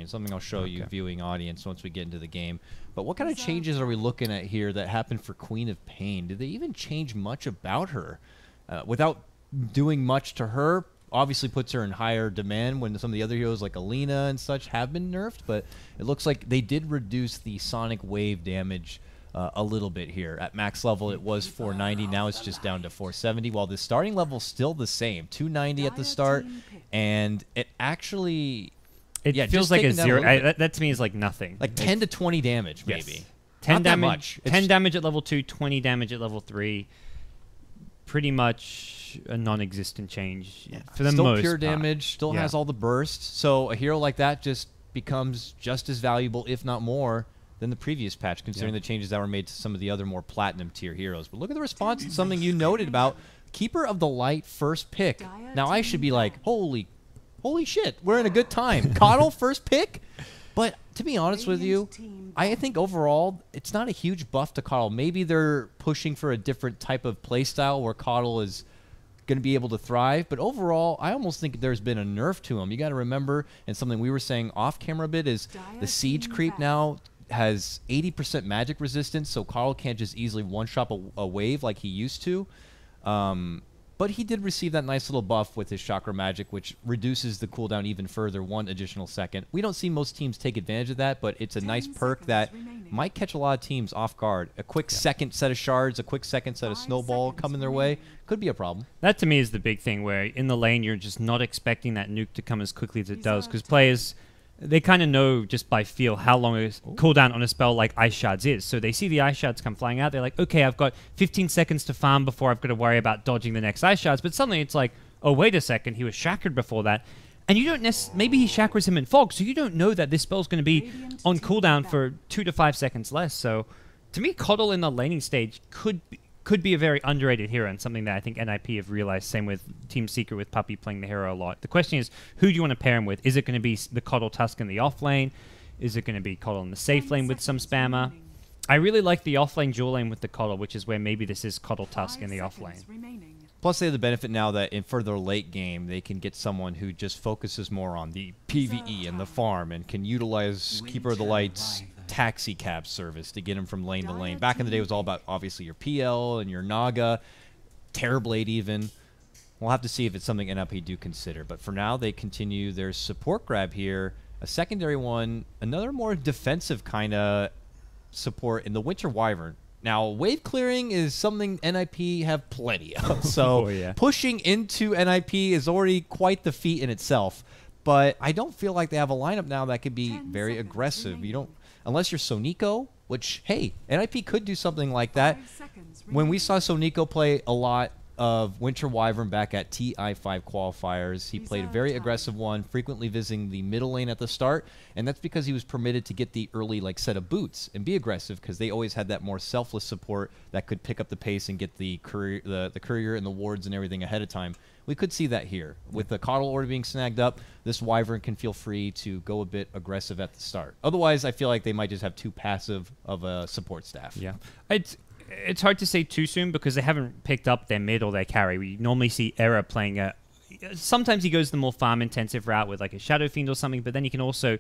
something I'll show you, viewing audience, once we get into the game. But what kind of changes are we looking at here that happened for Queen of Pain? Did they even change much about her? Without doing much to her, obviously puts her in higher demand when some of the other heroes like Alina and such have been nerfed, but it looks like they did reduce the sonic wave damage a little bit here. At max level it was 490, now it's just down to 470, while the starting level's still the same, 290 at the start, and it actually... It feels like a zero. That to me is like nothing. Like 10 to 20 damage, maybe. Yes. 10 Not damage. that much. 10 damage at level 2, 20 damage at level 3. Pretty much a non-existent change for the most Still pure part. damage, still has all the bursts. So a hero like that just becomes just as valuable, if not more, than the previous patch, considering the changes that were made to some of the other more platinum tier heroes. But look at the response to something you noted about Keeper of the Light first pick. Now I should be like, holy shit, we're in a good time. Coddle first pick? But to be honest with you, I think overall, it's not a huge buff to Coddle. Maybe they're pushing for a different type of playstyle where Coddle is going to be able to thrive. But overall, I almost think there's been a nerf to him. You got to remember, and something we were saying off camera a bit, is the siege creep now has 80% magic resistance, so Coddle can't just easily one-shot a wave like he used to. But he did receive that nice little buff with his Chakra Magic, which reduces the cooldown even further, 1 additional second. We don't see most teams take advantage of that, but it's a nice perk that might catch a lot of teams off guard. A quick second set of shards, a quick second set of snowball coming their way could be a problem. That to me is the big thing, where in the lane you're just not expecting that nuke to come as quickly as it does, because players... they kind of know just by feel how long a cooldown on a spell like Ice Shards is. So they see the Ice Shards come flying out. They're like, okay, I've got 15 seconds to farm before I've got to worry about dodging the next Ice Shards. But suddenly it's like, oh, wait a second, he was chakred before that. And you don't maybe he chakras him in Fog, so you don't know that this spell's going to be on cooldown for 2 to 5 seconds less. So to me, Coddle in the laning stage could be a very underrated hero, and something that I think NiP have realized. Same with Team Secret with Puppey playing the hero a lot. The question is, who do you want to pair him with? Is it going to be the Coddle Tusk in the off lane? Is it going to be Coddle in the safe lane with some spammer? I really like the off lane dual lane with the Coddle, which is where maybe this is Coddle Tusk in the off lane. Plus, they have the benefit now that in further late game, they can get someone who just focuses more on the PvE and the farm and can utilize Keeper of the Light's taxi cab service to get him from lane to lane. Back in the day, it was all about, obviously, your PL and your Naga, Terrorblade even. We'll have to see if it's something NiP do consider. But for now, they continue their support grab here. A secondary one, another more defensive kind of support in the Winter Wyvern. Now, wave clearing is something NiP have plenty of. So pushing into NiP is already quite the feat in itself. But I don't feel like they have a lineup now that could be very aggressive. You don't, unless you're Sonico, which, hey, NiP could do something like that. When we saw Sonico play a lot of Winter Wyvern back at TI5 qualifiers, he played a very aggressive one, frequently visiting the middle lane at the start, and that's because he was permitted to get the early set of boots and be aggressive, because they always had that more selfless support that could pick up the pace and get the courier and the wards and everything ahead of time. We could see that here. With the Coddle already being snagged up, this Wyvern can feel free to go a bit aggressive at the start. Otherwise, I feel like they might just have too passive of a support staff. Yeah. It's hard to say too soon because they haven't picked up their mid or their carry. We normally see Era playing a... Sometimes he goes the more farm-intensive route with like a Shadow Fiend or something, but then he can also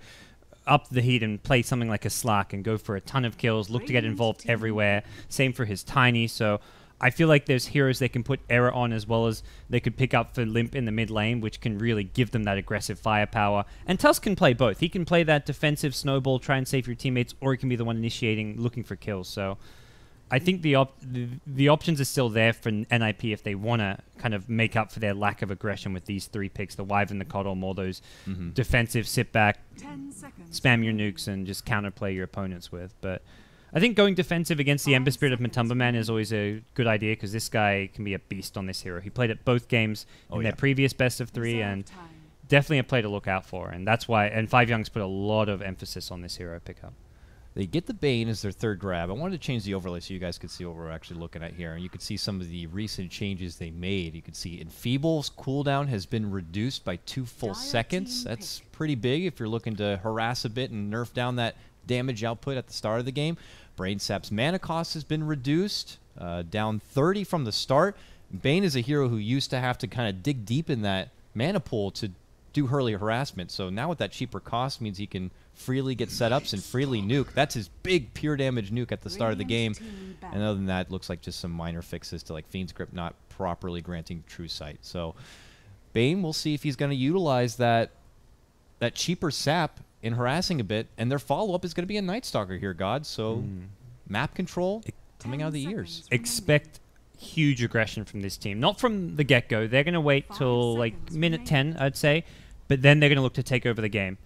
up the heat and play something like a Slark and go for a ton of kills, look to get involved everywhere. Same for his Tiny, so... I feel like there's heroes they can put Era on, as well as they could pick up for Limp in the mid lane, which can really give them that aggressive firepower. And Tusk can play both. He can play that defensive snowball, try and save your teammates, or he can be the one initiating, looking for kills. So I think the options are still there for NiP if they want to kind of make up for their lack of aggression with these 3 picks, the Wyvern, the Coddle, more those defensive, sit back, spam your nukes, and just counterplay your opponents with. But I think going defensive against the Ember Spirit of Matumba Man is always a good idea, because this guy can be a beast on this hero. He played at both games in their previous best of 3, and definitely a play to look out for. And that's why, and 5JuNGz put a lot of emphasis on this hero pickup. They get the Bane as their third grab. I wanted to change the overlay so you guys could see what we're actually looking at here. And you could see some of the recent changes they made. You could see Enfeeble's cooldown has been reduced by 2 full seconds. That's pretty big if you're looking to harass a bit and nerf down that damage output at the start of the game. Brainsap's mana cost has been reduced, down 30 from the start. Bane is a hero who used to have to kind of dig deep in that mana pool to do early harassment. So now with that cheaper cost means he can freely get setups and freely nuke. That's his big pure damage nuke at the start of the game. And other than that, it looks like just some minor fixes to like Fiend's Grip not properly granting True Sight. So Bane, we'll see if he's going to utilize that cheaper sap in harassing a bit. And their follow-up is going to be a Night Stalker here, God. So map control coming out of the ears. Expect huge aggression from this team. Not from the get-go. They're going to wait till like minute 10, I'd say. But then they're going to look to take over the game.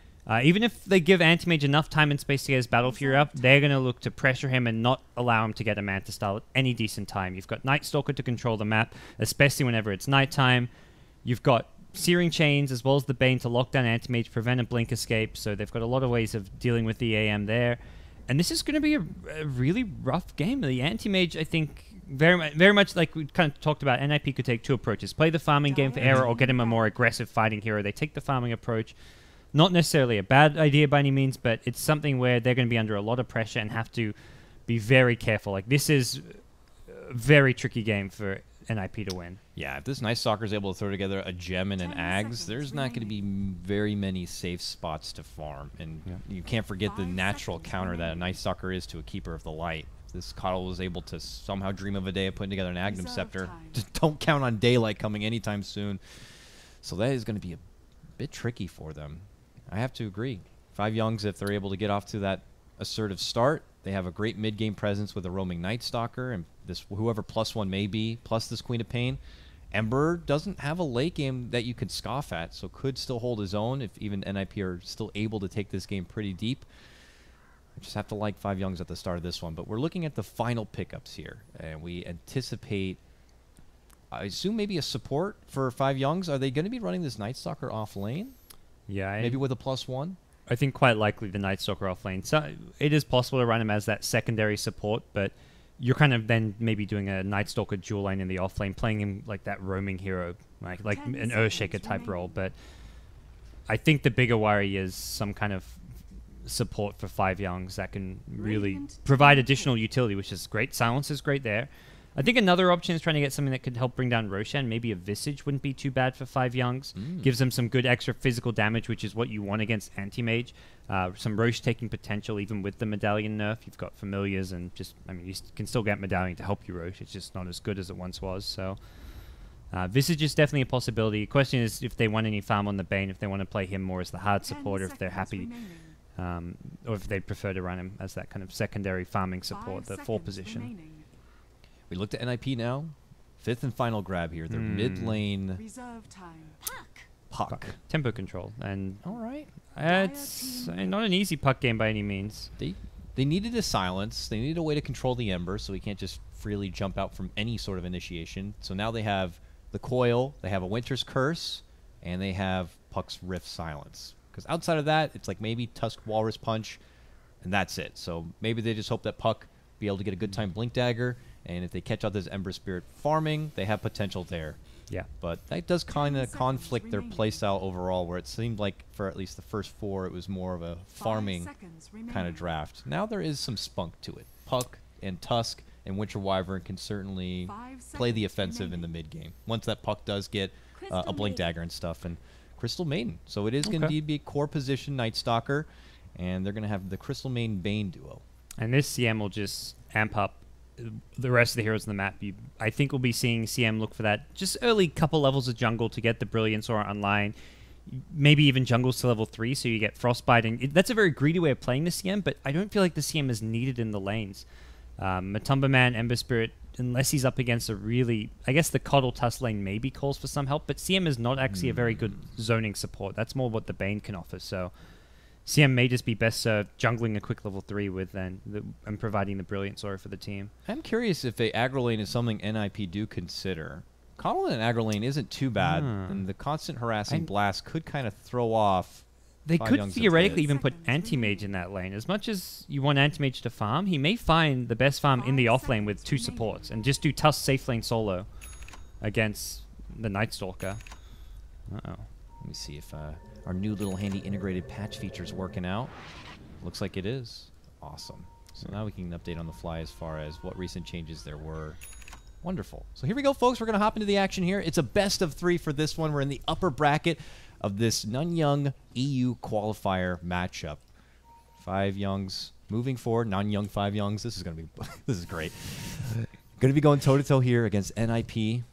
Even if they give Anti-Mage enough time and space to get his Battle Fury up, they're going to look to pressure him and not allow him to get a Manta Style at any decent time. You've got Night Stalker to control the map, especially whenever it's nighttime. You've got Searing Chains as well as the Bane to lock down Anti-Mage, prevent a Blink escape. So they've got a lot of ways of dealing with the AM there. And this is going to be a really rough game. The Anti-Mage, I think, very much like we kind of talked about, NiP could take two approaches. Play the farming game for Era or get him a more aggressive fighting hero. They take the farming approach. Not necessarily a bad idea by any means, but it's something where they're going to be under a lot of pressure and have to be very careful. Like, this is a very tricky game for NiP to win. Yeah, if this Night Stalker is able to throw together a gem and an Ags, there's not going to be very many safe spots to farm. And you can't forget the natural counter that a Night Stalker is to a Keeper of the Light. This Coddle was able to somehow dream of a day of putting together an Agnum Scepter. Just don't count on Daylight coming anytime soon. So that is going to be a bit tricky for them. I have to agree. 5JuNGz, if they're able to get off to that assertive start, they have a great mid-game presence with a roaming Night Stalker and this whoever +1 may be, plus this Queen of Pain. Ember doesn't have a late game that you could scoff at, so could still hold his own if even NiP are still able to take this game pretty deep. I just have to like 5JuNGz at the start of this one. But we're looking at the final pickups here, and we anticipate, I assume, maybe a support for 5JuNGz. Are they going to be running this Night Stalker off lane? Yeah. Maybe with a +1? I think quite likely the Night Stalker off lane. So it is possible to run him as that secondary support, but you're kind of then maybe doing a Night Stalker dual lane in the off lane, playing him like that roaming hero, like an Earthshaker type role. But I think the bigger worry is some kind of support for 5JuNGz that can really provide additional utility, which is great. Silence is great there. I think another option is trying to get something that could help bring down Roshan. Maybe a Visage wouldn't be too bad for 5JuNGz. Gives them some good extra physical damage, which is what you want against Anti-Mage. Some Roche taking potential even with the Medallion nerf. You've got Familiars and just, I mean, you can still get Medallion to help you Roche. It's just not as good as it once was. So Visage is definitely a possibility. The question is if they want any farm on the Bane, if they want to play him more as the hard support, or if they're happy, or if they prefer to run him as that kind of secondary farming support, the 4 position. We looked at NiP now. 5th and final grab here. Their mid lane. Puck. Tempo control. And all right. It's not an easy puck game by any means. They needed a silence. They needed a way to control the Ember, so he can't just freely jump out from any sort of initiation. So now they have the Coil, they have a Winter's Curse, and they have Puck's Rift Silence. Because outside of that, it's like maybe Tusk Walrus Punch, and that's it. So maybe they just hope that Puck be able to get a good time Blink Dagger, and if they catch out this Ember Spirit farming, they have potential there. Yeah. But that does kind of conflict their playstyle overall, where it seemed like for at least the first 4, it was more of a farming kind of draft. Now there is some spunk to it. Puck and Tusk and Winter Wyvern can certainly play the offensive in the mid game once that Puck does get a Blink Dagger and stuff. And Crystal Maiden. So it is going to be a core position Night Stalker, and they're going to have the Crystal Maiden Bane duo. And this CM will just amp up the rest of the heroes on the map. I think we'll be seeing CM look for that just early couple levels of jungle to get the Brilliance Aura online. Maybe even jungles to level 3, so you get Frostbite. And that's a very greedy way of playing the CM, but I don't feel like the CM is needed in the lanes. Matumba Man, Ember Spirit, unless he's up against a really... I guess the Coddle Tusk lane maybe calls for some help, but CM is not actually a very good zoning support. That's more what the Bane can offer, so... CM may just be best served jungling a quick level 3 with and providing the Brilliance Aura for the team. I'm curious if a aggro lane is something NiP do consider. Coddle in an aggro lane isn't too bad, and the constant harassing blast could kind of throw off. They could theoretically even put Anti-Mage in that lane. As much as you want Anti-Mage to farm, he may find the best farm in the off lane with 2 supports and just do Tusk safe lane solo against the Night Stalker. Uh-oh. Let me see if our new little handy integrated patch feature is working out. Looks like it is. Awesome. So now we can update on the fly as far as what recent changes there were. Wonderful. So here we go, folks. We're going to hop into the action here. It's a best of 3 for this one. We're in the upper bracket. of this Nanyang EU qualifier matchup. 5JuNGz moving forward. Nanyang 5JuNGz. This is gonna be this is great. Gonna be going toe-to-toe here against NiP.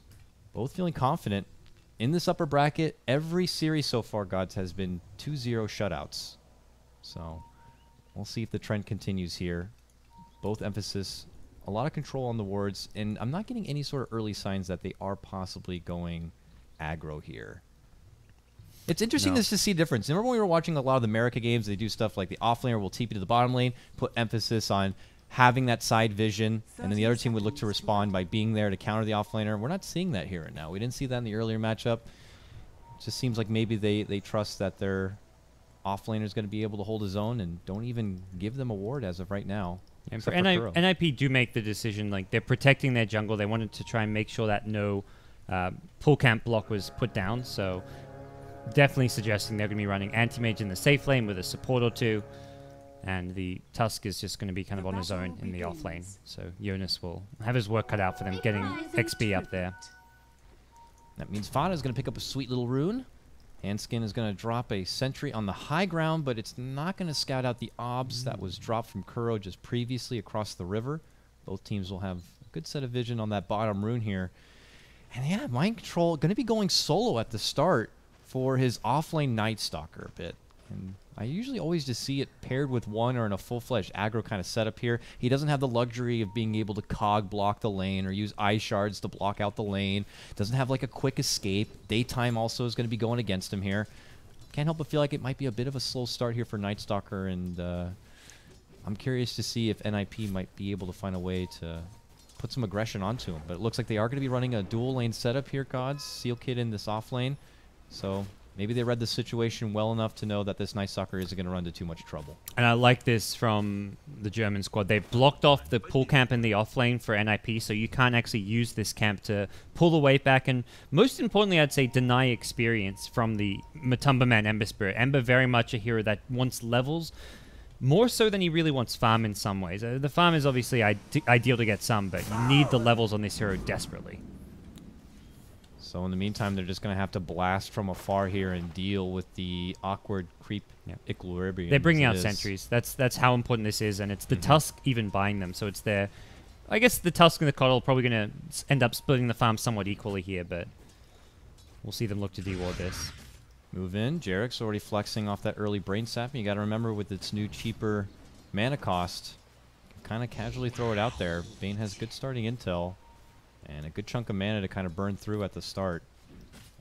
Both feeling confident. In this upper bracket, every series so far, Gods, has been 2-0 shutouts. So we'll see if the trend continues here. Both emphasis, a lot of control on the wards, and I'm not getting any sort of early signs that they are possibly going aggro here. It's interesting to see a difference. Remember when we were watching a lot of the America games, they do stuff like the offlaner will TP to the bottom lane, put emphasis on having that side vision, and then the other team would look to respond by being there to counter the offlaner. We're not seeing that here and now. We didn't see that in the earlier matchup. It just seems like maybe they trust that their offlaner is going to be able to hold his own and don't even give them a ward as of right now. And for NiP do make the decision, like they're protecting their jungle. They wanted to try and make sure that no pull camp block was put down. So definitely suggesting they're going to be running anti-mage in the safe lane with a support or two. And the Tusk is just going to be kind of on his own in the off lane. So Jonas will have his work cut out for them getting XP up there. That means Fada is going to pick up a sweet little rune. Handskin is going to drop a sentry on the high ground, but it's not going to scout out the obs that was dropped from Kuro just previously across the river. Both teams will have a good set of vision on that bottom rune here. And yeah, Mind Control going to be going solo at the start for his offlane Night Stalker a bit. And I usually always just see it paired with one or in a full-fledged aggro kind of setup here. He doesn't have the luxury of being able to cog block the lane or use ice shards to block out the lane. Doesn't have like a quick escape. Daytime also is going to be going against him here. Can't help but feel like it might be a bit of a slow start here for Night Stalker, and I'm curious to see if NiP might be able to find a way to put some aggression onto him. But it looks like they are going to be running a dual lane setup here, Gods. Seal Kid in this off lane. So maybe they read the situation well enough to know that this Night Stalker isn't going to run into too much trouble. And I like this from the German squad. They've blocked off the pull camp in the off lane for NiP, so you can't actually use this camp to pull the weight back. And most importantly, I'd say deny experience from the Matumba man Ember Spirit. Ember very much a hero that wants levels, more so than he really wants farm in some ways. The farm is obviously ideal to get some, but you need the levels on this hero desperately. So in the meantime, they're just going to have to blast from afar here and deal with the awkward creep equilibrium. They're bringing out sentries. That's how important this is, and it's the Tusk even buying them. So it's their... I guess the Tusk and the Coddle are probably going to end up splitting the farm somewhat equally here, but we'll see them look to deward this. Move in. Jarek's already flexing off that early brain sap. You got to remember with its new cheaper mana cost, kind of casually throw it out there. Bane has good starting intel and a good chunk of mana to kind of burn through at the start.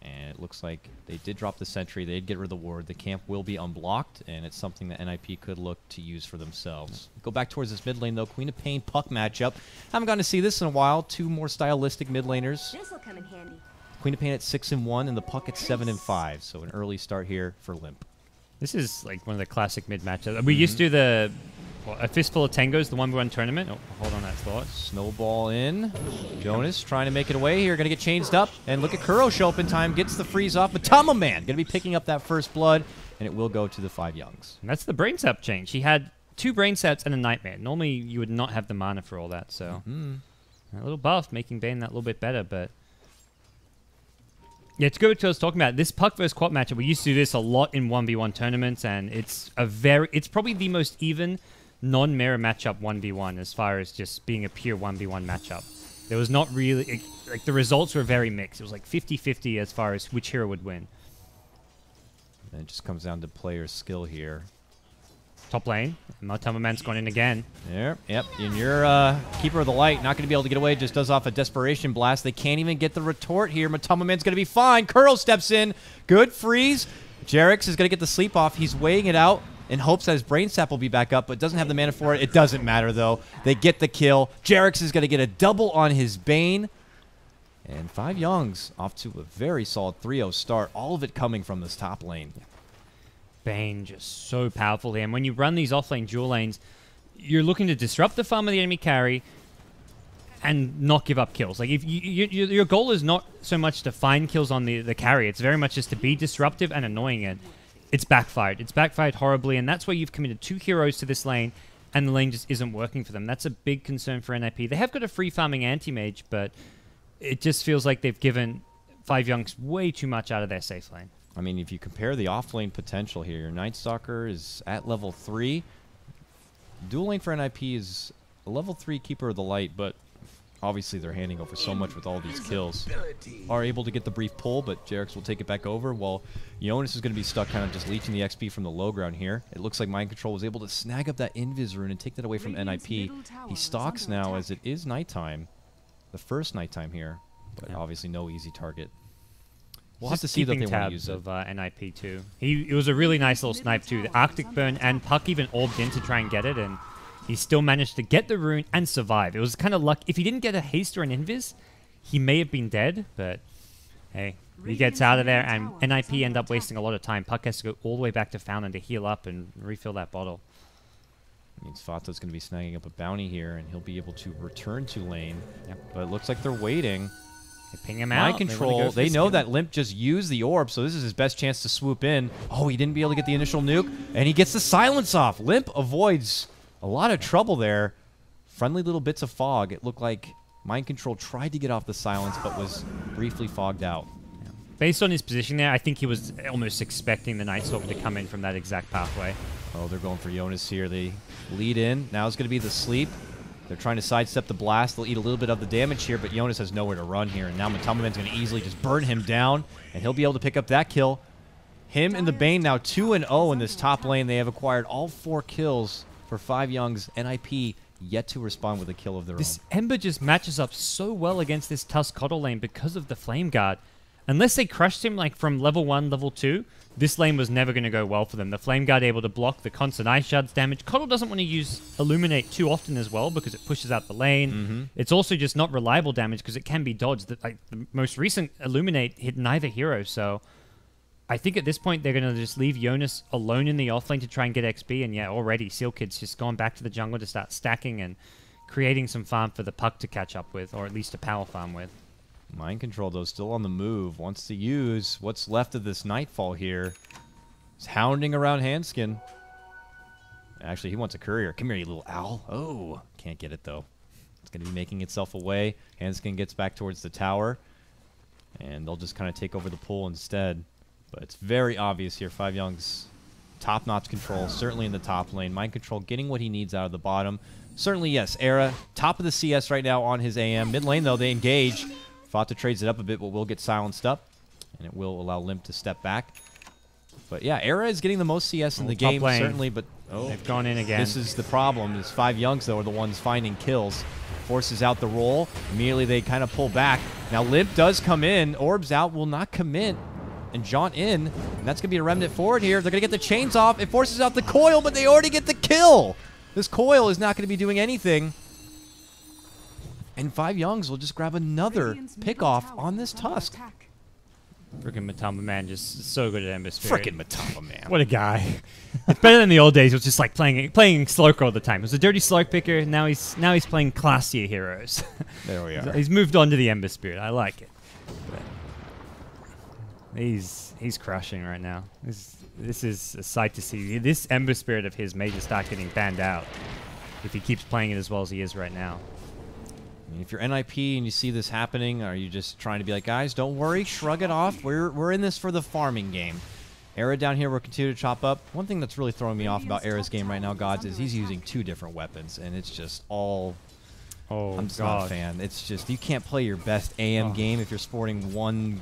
And it looks like they did drop the sentry. They did get rid of the ward. The camp will be unblocked, and it's something that NiP could look to use for themselves. Go back towards this mid lane, though. Queen of Pain Puck matchup. Haven't gotten to see this in a while. Two more stylistic mid laners. This'll come in handy. Queen of Pain at 6-1, and the Puck at 7-5. So an early start here for Limp. This is like one of the classic mid matchups. We used to do the... a Fistful of Tangos, the 1v1 tournament. Oh, hold on that thought. Snowball in. Jonas trying to make it away here. Going to get changed up. And look at Kuro show up in time. Gets the freeze off. Matama Man going to be picking up that first blood. And it will go to the 5JuNGz. And that's the brain sap change. He had 2 brain saps and a Nightmare. Normally, you would not have the mana for all that. So a little buff, making Bane that little bit better. But yeah, to go back to what I was talking about, this Puck versus Quat matchup, we used to do this a lot in 1v1 tournaments. And it's probably the most even non-mirror matchup 1v1 as far as just being a pure 1v1 matchup. There was not really... like, the results were very mixed. It was like 50-50 as far as which hero would win. And it just comes down to player skill here. Top lane. Matama Man's gone in again. There. Yep. And your Keeper of the Light not going to be able to get away. Just does off a Desperation Blast. They can't even get the retort here. Matama Man's going to be fine. Kuro steps in. Good freeze. Jarek's is going to get the sleep off. He's weighing it out in hopes that his brain sap will be back up, but doesn't have the mana for it. It doesn't matter, though. They get the kill. Jarek's is going to get a double on his Bane. And 5JuNGz off to a very solid 3-0 start. All of it coming from this top lane. Bane just so powerful here. And when you run these offlane dual lanes, you're looking to disrupt the farm of the enemy carry and not give up kills. Like, if your goal is not so much to find kills on the carry. It's very much just to be disruptive and annoying it. It's backfired. It's backfired horribly, and that's why you've committed 2 heroes to this lane, and the lane just isn't working for them. That's a big concern for NiP. They have got a free farming anti-mage, but it just feels like they've given 5JuNGz way too much out of their safe lane. I mean, if you compare the off-lane potential here, your Night Stalker is at level 3. Dual lane for NiP is a level 3 Keeper of the Light, but obviously they're handing over so much with all these kills. Are able to get the brief pull, but JerAx will take it back over, while Jonas is going to be stuck kind of just leeching the XP from the low ground here. It looks like Mind Control was able to snag up that Invis rune and take that away from NiP. He stalks now as it is nighttime. The first nighttime here, but obviously no easy target. We'll have to see that they want to use of NiP too. It was a really nice little snipe too. The Arctic Burn and Puck even orbed in to try and get it, and he still managed to get the rune and survive. It was kind of luck. If he didn't get a haste or an invis, he may have been dead, but hey, he gets out of there, and NiP end up wasting a lot of time. Puck has to go all the way back to Fountain to heal up and refill that bottle. Means Fato's going to be snagging up a bounty here, and he'll be able to return to lane. Yep. But it looks like they're waiting. They ping him out. Mind Control, they know that Limp just used the orb, so this is his best chance to swoop in. Oh, he didn't be able to get the initial nuke, and he gets the silence off. Limp avoids a lot of trouble there. Friendly little bits of fog. It looked like Mind Control tried to get off the silence, but was briefly fogged out. Yeah. Based on his position there, I think he was almost expecting the Night Stalker to come in from that exact pathway. Oh, they're going for Jonas here. They lead in. Now it's going to be the sleep. They're trying to sidestep the blast. They'll eat a little bit of the damage here, but Jonas has nowhere to run here. And now Matamaman's going to easily just burn him down, and he'll be able to pick up that kill. Him and the Bane now 2-0 in this top lane. They have acquired all 4 kills for 5JuNGz. NiP yet to respond with a kill of their own. This Ember just matches up so well against this Tusk Coddle lane because of the Flame Guard. Unless they crushed him like from level 1, level 2, this lane was never going to go well for them. The Flame Guard able to block the constant Ice Shards damage. Coddle doesn't want to use Illuminate too often as well because it pushes out the lane. It's also just not reliable damage because it can be dodged. Like the most recent Illuminate hit neither hero, so I think at this point they're going to just leave Jonas alone in the offlane to try and get XP, and yeah, already Seal Kid's just gone back to the jungle to start stacking and creating some farm for the Puck to catch up with, or at least a power farm with. Mind Control, though, still on the move. Wants to use what's left of this Nightfall here. He's hounding around Handskin. Actually, he wants a courier. Come here, you little owl. Oh, can't get it, though. It's going to be making itself away. Handskin gets back towards the tower, and they'll just kind of take over the pool instead. But it's very obvious here. 5JuNGz, top-notch control, certainly in the top lane. Mind Control getting what he needs out of the bottom. Certainly, yes, Era, top of the CS right now on his AM. Mid lane, though, they engage. Fata trades it up a bit, but will get silenced up, and it will allow Limp to step back. But yeah, Era is getting the most CS in the game, certainly, but they've gone in again. This is the problem. Is 5JuNGz, though, are the ones finding kills. Forces out the roll. Immediately they kind of pull back. Now Limp does come in. Orbs out, will not commit. And Jaunt in, and that's going to be a remnant forward here. They're going to get the chains off. It forces out the coil, but they already get the kill. This coil is not going to be doing anything. And 5JuNGz will just grab another pick-off on this Tusk. Frickin' Matamaman just so good at Ember Spirit. Frickin' Matamaman. What a guy. It's better than the old days. It was just like playing Slurk all the time. It was a dirty Slurk picker. Now he's playing classier heroes. There we are. He's moved on to the Ember Spirit. I like it. But he's crushing right now. This is a sight to see. This Ember Spirit of his may just start getting banned out if he keeps playing it as well as he is right now. I mean, if you're NiP and you see this happening, are you just trying to be like, guys, don't worry, shrug it off. We're in this for the farming game. Era down here will continue to chop up. One thing that's really throwing me off about Era's game right now, Gods, is he's using 2 different weapons, and it's just all... Oh, I'm just not a fan. It's just, you can't play your best AM game if you're sporting one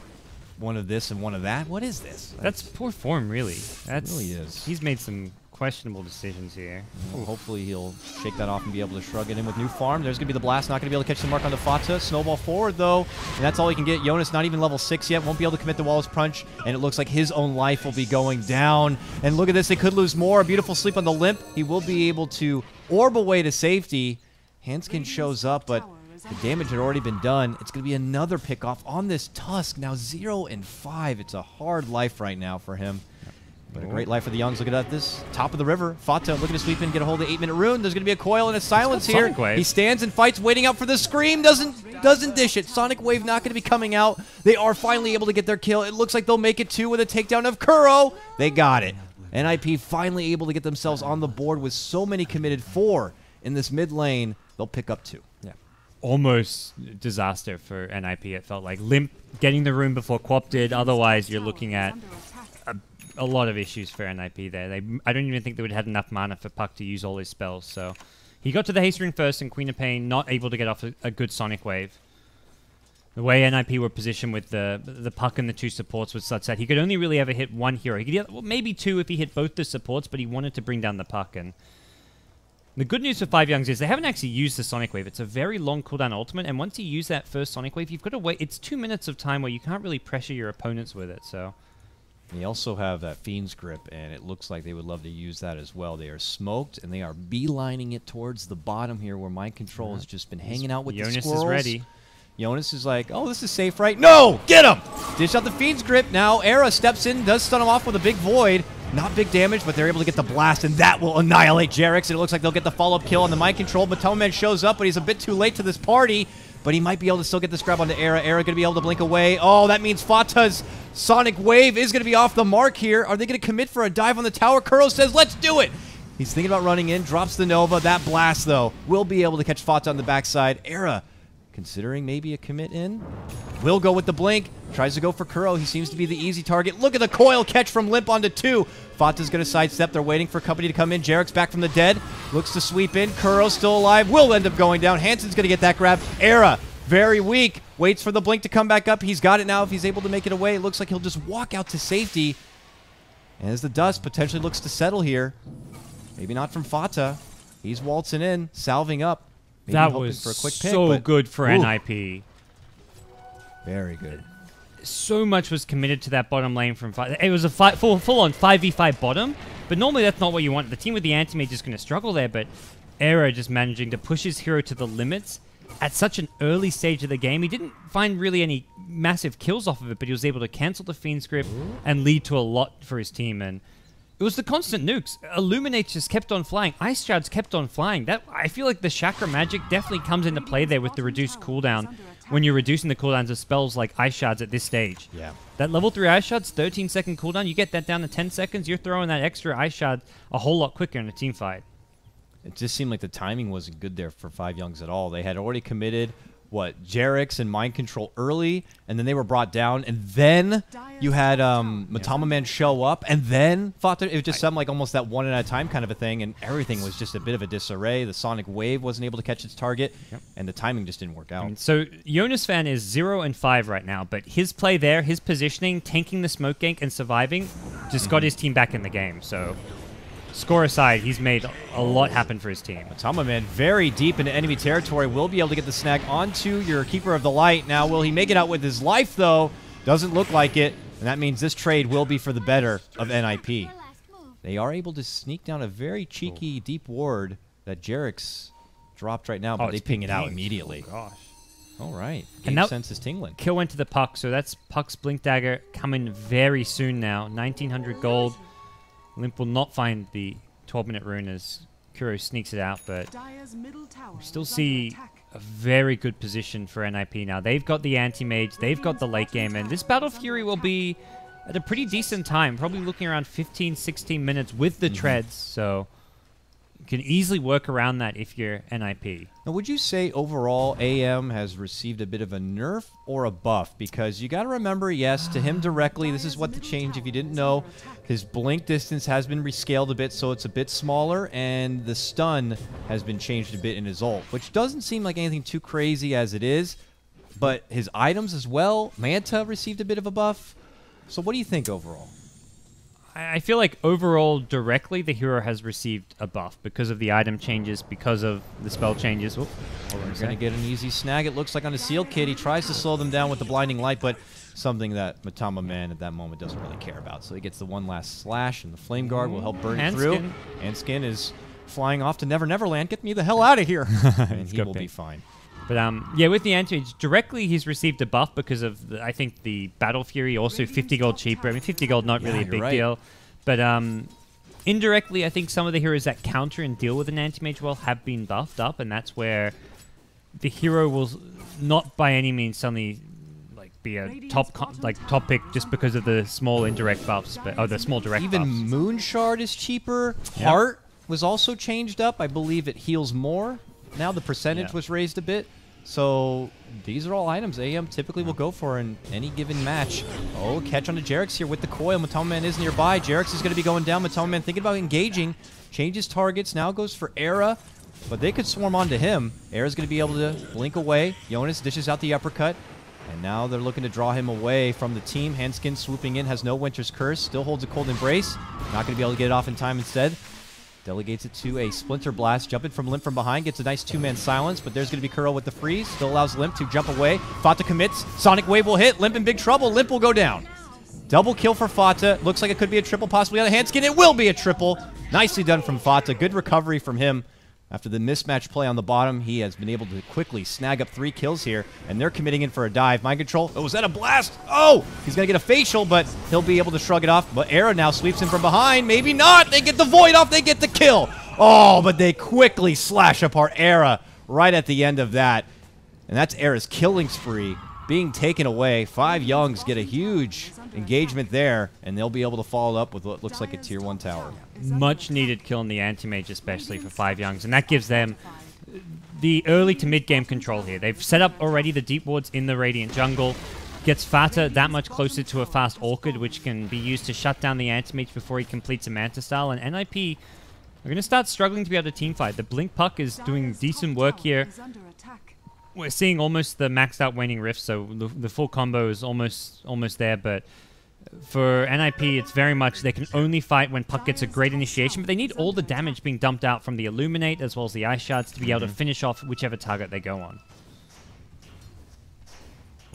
of this and one of that. What is this? That's poor form, really. That really is. He's made some questionable decisions here. Well, hopefully he'll shake that off and be able to shrug it in with new farm. There's going to be the blast. Not going to be able to catch the mark on the Fata. Snowball forward, though. And that's all he can get. Jonas not even level 6 yet. Won't be able to commit the Wallace Punch. And it looks like his own life will be going down. And look at this. They could lose more. A beautiful sleep on the Limp. He will be able to orb away to safety. Handskin shows up, but the damage had already been done. It's going to be another pickoff on this Tusk. Now 0-5. It's a hard life right now for him. But a great life for the Youngs. Look at this. Top of the river. Fata looking to sweep in, get a hold of the 8-minute rune. There's going to be a coil and a silence here. He stands and fights, waiting out for the scream. Doesn't dish it. Sonic Wave not going to be coming out. They are finally able to get their kill. It looks like they'll make it 2 with a takedown of Kuro. They got it. NiP finally able to get themselves on the board with so many committed 4 in this mid lane. They'll pick up 2. Yeah. Almost disaster for NiP, it felt like. Limp getting the rune before Quap did. Otherwise, you're looking at a lot of issues for NiP there. I don't even think they would have had enough mana for Puck to use all his spells. So he got to the haste rune first, and Queen of Pain not able to get off a good Sonic Wave. The way NiP were positioned with the Puck and the 2 supports was such that he could only really ever hit one hero. He could get, well, maybe 2 if he hit both the supports, but he wanted to bring down the Puck. And the good news for 5JuNGz is they haven't actually used the Sonic Wave. It's a very long cooldown ultimate, and once you use that first Sonic Wave, you've got to wait. It's 2 minutes of time where you can't really pressure your opponents with it. So they also have that Fiend's Grip, and it looks like they would love to use that as well. They are smoked, and they are beelining it towards the bottom here where Mind Control has just been hanging out with the squirrels. Jonas is ready. Jonas is like, oh, this is safe, right? No! Get him! Dish out the Fiend's Grip. Now Era steps in, does stun him off with a big Void. Not big damage, but they're able to get the blast, and that will annihilate JuNGz. And it looks like they'll get the follow-up kill on the Mind Control. But Toman shows up, but he's a bit too late to this party. But he might be able to still get this grab onto Era. Era going to be able to blink away. Oh, that means Fata's Sonic Wave is going to be off the mark here. Are they going to commit for a dive on the tower? Kuro says, let's do it! He's thinking about running in, drops the Nova. That blast, though, will be able to catch Fata on the backside. Era considering maybe a commit in. Will go with the blink. Tries to go for Kuro. He seems to be the easy target. Look at the coil catch from Limp onto 2. Fata's going to sidestep. They're waiting for company to come in. JuNGz back from the dead. Looks to sweep in. Kuro still alive. Will end up going down. Hansen's going to get that grab. Era, very weak. Waits for the blink to come back up. He's got it now if he's able to make it away. It looks like he'll just walk out to safety. And as the dust potentially looks to settle here. Maybe not from Fata. He's waltzing in, salving up. Maybe that was for a quick so pick, good for NiP. Very good. So much was committed to that bottom lane from Fata. It was a full-on 5v5 bottom, but normally that's not what you want. The team with the anti-mage is going to struggle there, but Era just managing to push his hero to the limits at such an early stage of the game. He didn't find really any massive kills off of it, but he was able to cancel the Fiend's Grip and lead to a lot for his team. And it was the constant nukes. Illuminates just kept on flying. Ice Shards kept on flying. That I feel like the Chakra magic definitely comes into play there with the reduced cooldown when you're reducing the cooldowns of spells like Ice Shards at this stage. Yeah. That level 3 Ice Shards, 13-second cooldown, you get that down to 10 seconds, you're throwing that extra Ice Shard a whole lot quicker in a team fight. It just seemed like the timing wasn't good there for 5JuNGz at all. They had already committed, JuNGz and Mind Control early, and then they were brought down, and then you had Matama Man show up, and then Fata. It was just something like almost that one at a time kind of a thing, and everything was just a bit of a disarray. The Sonic Wave wasn't able to catch its target, and the timing just didn't work out. So Jonas Fan is 0-5 right now, but his play there, his positioning, tanking the smoke gank and surviving, just got his team back in the game. So score aside, he's made a lot happen for his team. Matama Man very deep into enemy territory. Will be able to get the snag onto your Keeper of the Light. Now, will he make it out with his life, though? Doesn't look like it. And that means this trade will be for the better of NiP. They are able to sneak down a very cheeky deep ward that JuNGz dropped right now, but they ping it out immediately. Oh, gosh. All right. And Game sense is tingling. Kill went to the Puck, so that's Puck's Blink Dagger coming very soon now. 1,900 gold. Limp will not find the 12-minute rune as Kuro sneaks it out, but we still see a very good position for NiP now. They've got the anti-mage, they've got the late game, and this Battle Fury will be at a pretty decent time, probably looking around 15, 16 minutes with the treads, so you can easily work around that if you're NiP. Now, would you say overall AM has received a bit of a nerf or a buff? Because you got to remember, yes, to him directly, this is what the change, if you didn't know, his blink distance has been rescaled a bit, so it's a bit smaller, and the stun has been changed a bit in his ult, which doesn't seem like anything too crazy as it is, but his items as well, Manta received a bit of a buff. So what do you think overall? I feel like overall, directly, the hero has received a buff because of the item changes, because of the spell changes. We're going to get an easy snag, it looks like, on a Seal Kid. He tries to slow them down with the Blinding Light, but something that Matama Man at that moment doesn't really care about. So he gets the one last slash, and the Flame Guard will help burn it through. And Skin is flying off to Never Neverland. Get me the hell out of here. And he will be fine. But yeah, with the anti-mage, directly he's received a buff because of, I think, the Battle Fury, also 50 gold cheaper. I mean, 50 gold, not really a big deal. But indirectly, I think some of the heroes that counter and deal with an anti-mage well have been buffed up, and that's where the hero will not by any means suddenly be a top pick just because of the small indirect buffs, but the small direct buffs. Even Moon Shard is cheaper. Heart was also changed up. I believe it heals more. Now the percentage was raised a bit. So these are all items AM typically will go for in any given match. Oh, catch onto JerAx here with the coil. Matamaman is nearby. JerAx is going to be going down. Matamaman thinking about engaging. Changes targets. Now goes for Era. But they could swarm onto him. Era's going to be able to blink away. Jonas dishes out the uppercut. And now they're looking to draw him away from the team. Handskin swooping in. Has no Winter's Curse. Still holds a Cold Embrace. Not going to be able to get it off in time instead. Delegates it to a Splinter Blast. Jumping from Limp from behind. Gets a nice two-man silence. But there's going to be Kuro with the freeze. Still allows Limp to jump away. Fata commits. Sonic Wave will hit. Limp in big trouble. Limp will go down. Double kill for Fata. Looks like it could be a triple possibly on the Handskin. It will be a triple. Nicely done from Fata. Good recovery from him. After the mismatch play on the bottom, he has been able to quickly snag up 3 kills here, and they're committing in for a dive. Mind control. Oh, was that a blast? Oh, he's going to get a facial, but he'll be able to shrug it off. But Era now sweeps him from behind. Maybe not. They get the void off. They get the kill. Oh, but they quickly slash apart Era right at the end of that. And that's Era's killing spree being taken away. 5JuNGz get a huge engagement there, and they'll be able to follow up with what looks like a tier 1 tower. Much needed kill in the anti-mage, especially for 5JuNGz, and that gives them the early to mid-game control here. They've set up already the deep wards in the Radiant jungle, gets Fata that much closer to a fast Orchid, which can be used to shut down the anti-mage before he completes a Manta style, and NiP are going to start struggling to be able to teamfight. The Blink Puck is doing decent work here. We're seeing almost the maxed out Waning Rift, so the full combo is almost there, but for NiP, it's very much they can only fight when Puck gets a great initiation, but they need all the damage being dumped out from the Illuminate as well as the Ice Shards to be able to finish off whichever target they go on.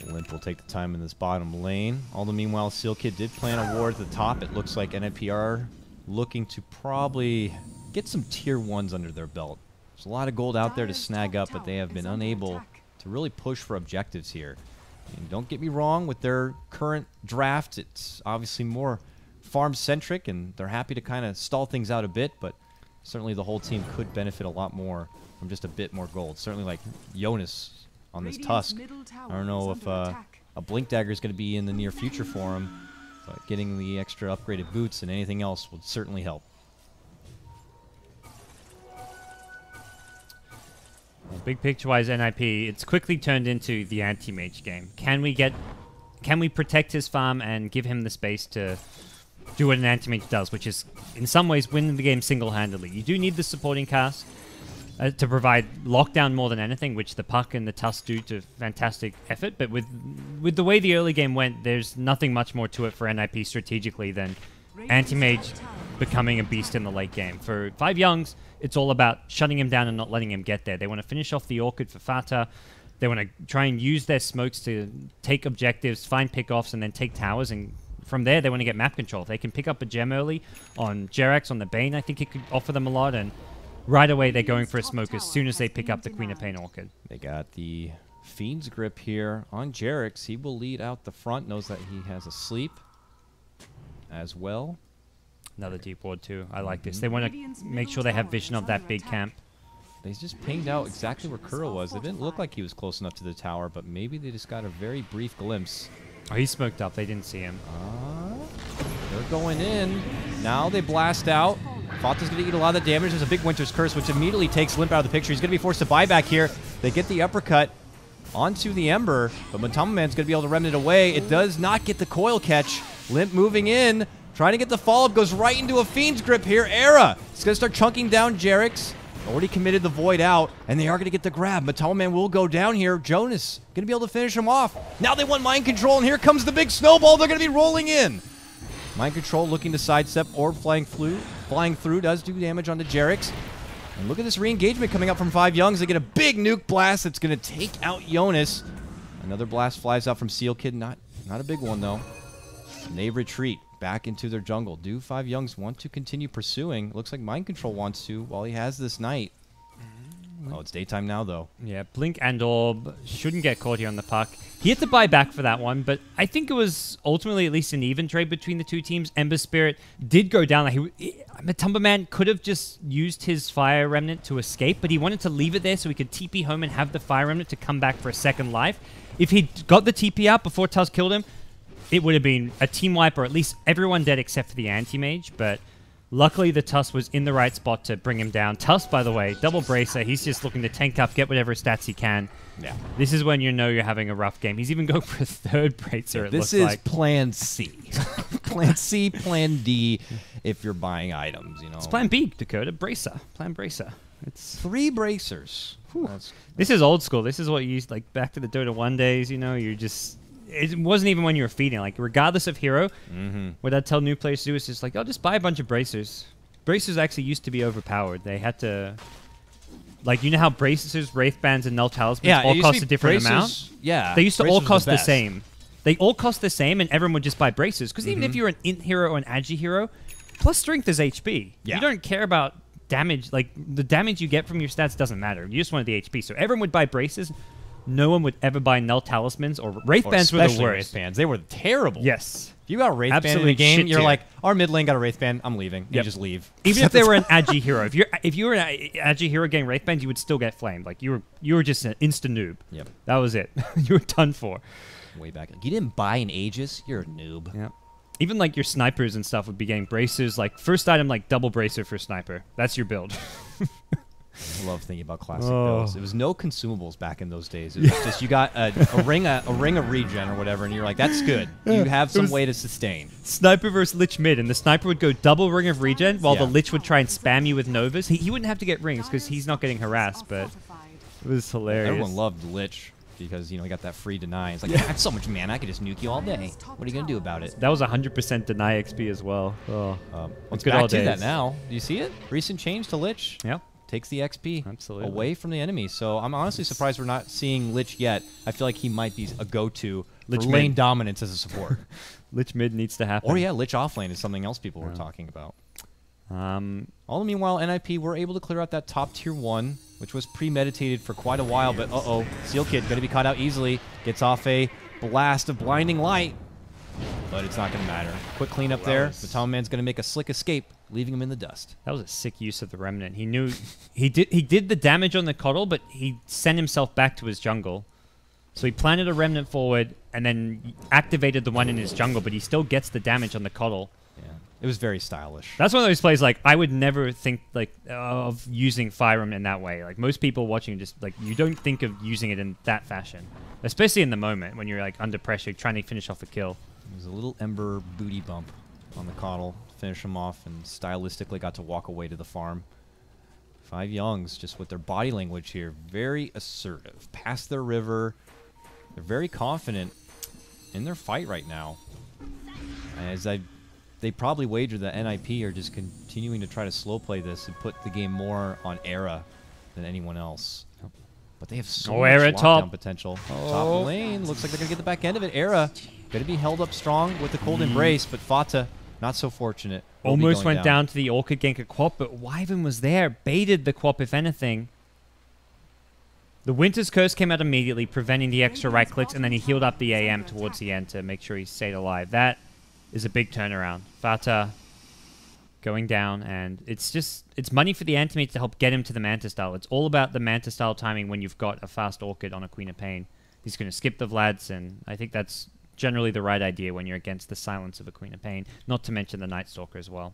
Limp will take the time in this bottom lane. All the meanwhile, Seal Kid did plant a ward at the top. It looks like NiP are looking to probably get some tier 1s under their belt. There's a lot of gold out there to snag up, but they have been unable to really push for objectives here. And don't get me wrong, with their current draft, it's obviously more farm-centric, and they're happy to kind of stall things out a bit, but certainly the whole team could benefit a lot more from just a bit more gold. Certainly like Jonas on this Tusk. I don't know if a Blink Dagger is going to be in the near future for him, but getting the extra upgraded boots and anything else would certainly help. Big picture-wise, NiP, it's quickly turned into the anti-mage game. Can we protect his farm and give him the space to do what an anti-mage does, which is, in some ways, win the game single-handedly. You do need the supporting cast to provide lockdown more than anything, which the Puck and the Tusk do to fantastic effort, but with the way the early game went, there's nothing much more to it for NiP strategically than anti-mage becoming a beast in the late game. For 5JuNGz, it's all about shutting him down and not letting him get there. They want to finish off the Orchid for Fata. They want to try and use their smokes to take objectives, find pickoffs, and then take towers. And from there, they want to get map control. If they can pick up a gem early on JerAx, on the Bane, I think it could offer them a lot. And right away, they're going for a smoke as soon as they pick up the Queen of Pain Orchid. They got the Fiend's Grip here on JerAx. He will lead out the front, knows that he has a sleep as well. Another deep ward too. I like this. They want to make sure they have vision of that big camp. They just pinged out exactly where Kuro was. It didn't look like he was close enough to the tower, but maybe they just got a very brief glimpse. Oh, he's smoked up. They didn't see him. They're going in. Now they blast out. Fata's going to eat a lot of the damage. There's a big Winter's Curse, which immediately takes Limp out of the picture. He's going to be forced to buy back here. They get the uppercut onto the Ember, but Matamaman's going to be able to remnant away. It does not get the coil catch. Limp moving in. Trying to get the follow-up, goes right into a Fiend's Grip here. Era is going to start chunking down JerAx. Already committed the Void out, and they are going to get the grab. Matamaman will go down here. Jonas going to be able to finish him off. Now they want Mind Control, and here comes the big snowball. They're going to be rolling in. Mind Control looking to sidestep. Orb flying through does do damage onto JerAx. And look at this re-engagement coming up from 5JuNGz. They get a big nuke blast that's going to take out Jonas. Another blast flies out from Seal Kid. Not a big one, though. And they retreat back into their jungle. Do 5JuNGz want to continue pursuing? Looks like Mind Control wants to while he has this night. Oh, it's daytime now, though. Yeah, Blink and Orb shouldn't get caught here on the Puck. He had to buy back for that one, but I think it was ultimately at least an even trade between the two teams. Ember Spirit did go down. Matamaman could have just used his Fire Remnant to escape, but he wanted to leave it there so he could TP home and have the Fire Remnant to come back for a second life. If he got the TP out before Tusk killed him, it would have been a team wipe, or at least everyone dead except for the anti-mage, but Luckily, the Tusk was in the right spot to bring him down. Tusk, by the way, double bracer. He's just looking to tank up, get whatever stats he can. Yeah. This is when you know you're having a rough game. He's even going for a third bracer, This is plan C. Plan C, plan D, if you're buying items, you know. It's plan B, Dakota. Bracer. Plan bracer. It's 3 bracers. This is old school. This is what you used, like, back to the Dota 1 days, you know. You're just... It wasn't even when you were feeding. Like, regardless of hero, what I'd tell new players to do is just like, oh, just buy a bunch of bracers. Bracers actually used to be overpowered. They had to... Like, you know how bracers, wraith bands, and null talismans all cost a different amount? Yeah. They used to all cost the same. They all cost the same, and everyone would just buy bracers. Because even if you're an int hero or an agi hero, plus strength is HP. Yeah. You don't care about damage. Like, the damage you get from your stats doesn't matter. You just wanted the HP. So everyone would buy braces. No one would ever buy null talismans, or wraith bands were the worst. Wraith bands. They were terrible. Yes. If you got a wraith band in the game, you're like, our mid lane got a wraith band, I'm leaving. You just leave. Even if they were an agi hero. If you were an agi hero getting wraith bands, you would still get flamed. Like, you were just an insta noob. Yep. That was it. You were done for. Way back. You didn't buy an Aegis, you're a noob. Yeah. Even like your snipers and stuff would be getting bracers. Like, first item, like double bracer for sniper. That's your build. I love thinking about classic builds. It was no consumables back in those days. It was just you got a ring of regen or whatever, and you're like, that's good. You have some way to sustain. Sniper versus Lich mid, and the sniper would go double ring of regen, while the Lich would try and spam you with Novas. He wouldn't have to get rings because he's not getting harassed, but it was hilarious. Everyone loved Lich because, you know, he got that free deny. It's like, I have so much mana, I could just nuke you all day. What are you going to do about it? That was 100% deny XP as well. Oh, it's back to that now. Do you see it? Recent change to Lich. Yep. Takes the XP away from the enemy. So I'm honestly surprised we're not seeing Lich yet. I feel like he might be a go-to for lane dominance as a support. Lich mid needs to happen. Or yeah, Lich offlane is something else people were talking about. All the meanwhile, NiP were able to clear out that top tier 1, which was premeditated for quite a while, but Seal Kid going to be caught out easily. Gets off a blast of blinding light, but it's not going to matter. Quick cleanup there. The Baton Man's going to make a slick escape, leaving him in the dust. That was a sick use of the Remnant. He knew he did the damage on the Coddle, but he sent himself back to his jungle. So he planted a Remnant forward and then activated the one in his jungle, but he still gets the damage on the Coddle. Yeah, it was very stylish. That's one of those plays, like, I would never think, like, of using Fire Emblem in that way. Like, most people watching just, like, you don't think of using it in that fashion. Especially in the moment when you're, like, under pressure trying to finish off a kill. There's a little Ember booty bump on the Coddle. Finish him off, and stylistically got to walk away to the farm. 5JuNGz, just with their body language here, very assertive. Past their river. They're very confident in their fight right now. As they probably wager that NiP are just continuing to try to slow play this and put the game more on Era than anyone else. But they have so much lockdown potential. Top lane, looks like they're going to get the back end of it. Era going to be held up strong with the cold embrace, but Fata not so fortunate. Almost went down to the Orchid gank a Quap, but Wyvern was there. Baited the Quap, if anything. The Winter's Curse came out immediately, preventing the extra right clicks, and then he healed up the AM towards the end to make sure he stayed alive. That is a big turnaround. Fata going down, and it's money for the Antimate to help get him to the Manta Style. It's all about the Manta Style timing when you've got a fast Orchid on a Queen of Pain. He's going to skip the Vlads, and I think that's generally the right idea when you're against the silence of a Queen of Pain, not to mention the Night Stalker as well.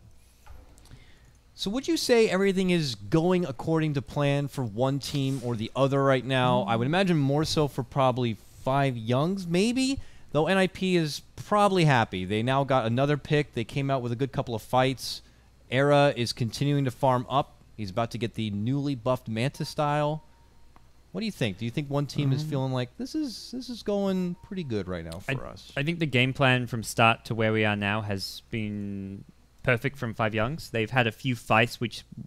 So would you say everything is going according to plan for one team or the other right now? I would imagine more so for probably 5JuNGz, maybe, though NiP is probably happy. They now got another pick. They came out with a good couple of fights. Era is continuing to farm up. He's about to get the newly buffed Manta Style. What do you think? Do you think one team is feeling like this is going pretty good right now for us? I think the game plan from start to where we are now has been perfect from 5JuNGz. They've had a few fights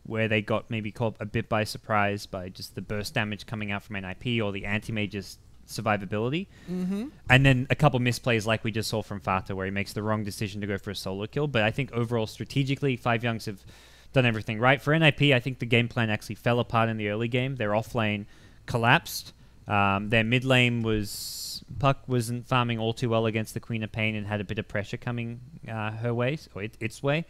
where they got maybe caught a bit by surprise by just the burst damage coming out from NiP or the anti-mage's survivability. And then a couple misplays like we just saw from Fata where he makes the wrong decision to go for a solo kill. But I think overall strategically 5JuNGz have done everything right. For NiP, I think the game plan actually fell apart in the early game. Their offlane collapsed. Their mid lane Puck wasn't farming all too well against the Queen of Pain and had a bit of pressure coming her way, or its way.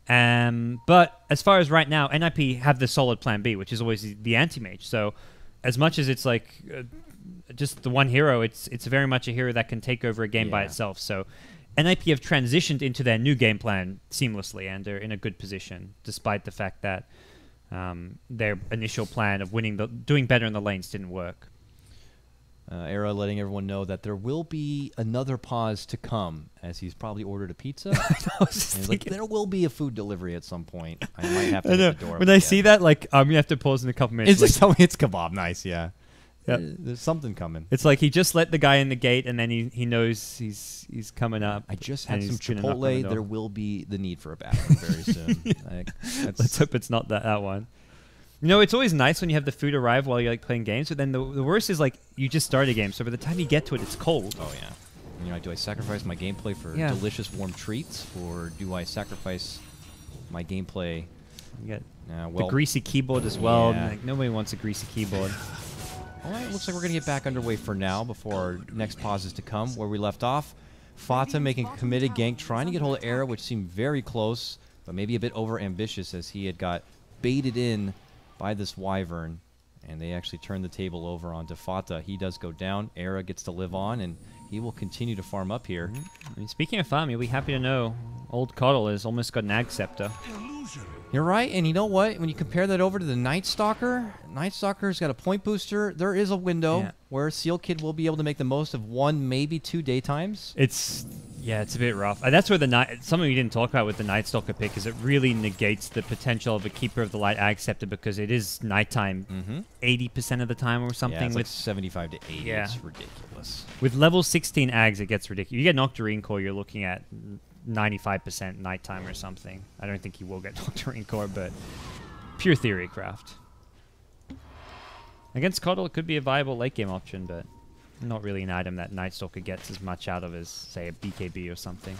But as far as right now, NiP have the solid plan B, which is always the anti-mage. So as much as it's like just the one hero, it's very much a hero that can take over a game by itself. So NiP have transitioned into their new game plan seamlessly, and they're in a good position, despite the fact that their initial plan of doing better in the lanes didn't work. Era letting everyone know that there will be another pause to come, as he's probably ordered a pizza. He's like, there will be a food delivery at some point. I might have to hit the door. When I see that, like, you have to pause in a couple minutes. It's just telling me it's kebab. Nice, yeah. Yep. There's something coming. It's like he just let the guy in the gate, and then he knows he's coming up. I just had some Chipotle. There will be the need for a bathroom very soon. Let's hope it's not that one. You know, it's always nice when you have the food arrive while you're like playing games, but then the worst is like you just start a game, so by the time you get to it, it's cold. Oh yeah. You know, do I sacrifice my gameplay for delicious warm treats, or do I sacrifice my gameplay? You get the greasy keyboard as well. Yeah. Like, nobody wants a greasy keyboard. All right, looks like we're gonna get back underway for now before our next pause is to come, where we left off. Fata making a committed gank, trying to get hold of Era, which seemed very close, but maybe a bit over ambitious as he had got baited in by this Wyvern, and they actually turned the table over onto Fata. He does go down. Era gets to live on, and he will continue to farm up here. I mean, speaking of farm, you'll be happy to know old Coddle has almost got an Ag Scepter. You're right, and you know what? When you compare that over to the Night Stalker's got a point booster. There is a window where Seal Kid will be able to make the most of 1, maybe 2 daytimes. It's a bit rough. That's where something we didn't talk about with the Night Stalker pick is it really negates the potential of a Keeper of the Light Ag Scepter because it is nighttime 80% of the time or something. Yeah, it's like 75 to 80. Yeah. It's ridiculous. With level 16 Ags, it gets ridiculous. You get Nocturne Core, you're looking at 95% nighttime or something. I don't think you will get Nocturne Core, but pure theory craft. Against Coddle, it could be a viable late game option, but not really an item that Night Stalker gets as much out of as, say, a BKB or something.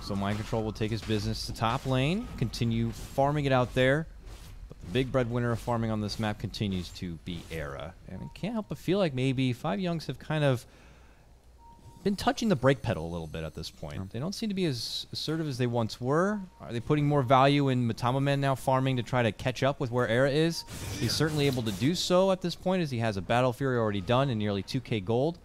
So Mind Control will take his business to top lane, continue farming it out there. But the big breadwinner of farming on this map continues to be Era. And I can't help but feel like maybe 5JuNGz have kind of been touching the brake pedal a little bit at this point. They don't seem to be as assertive as they once were. Are they putting more value in Matamaman now farming to try to catch up with where Era is? He's certainly able to do so at this point as he has a Battle Fury already done and nearly 2k gold.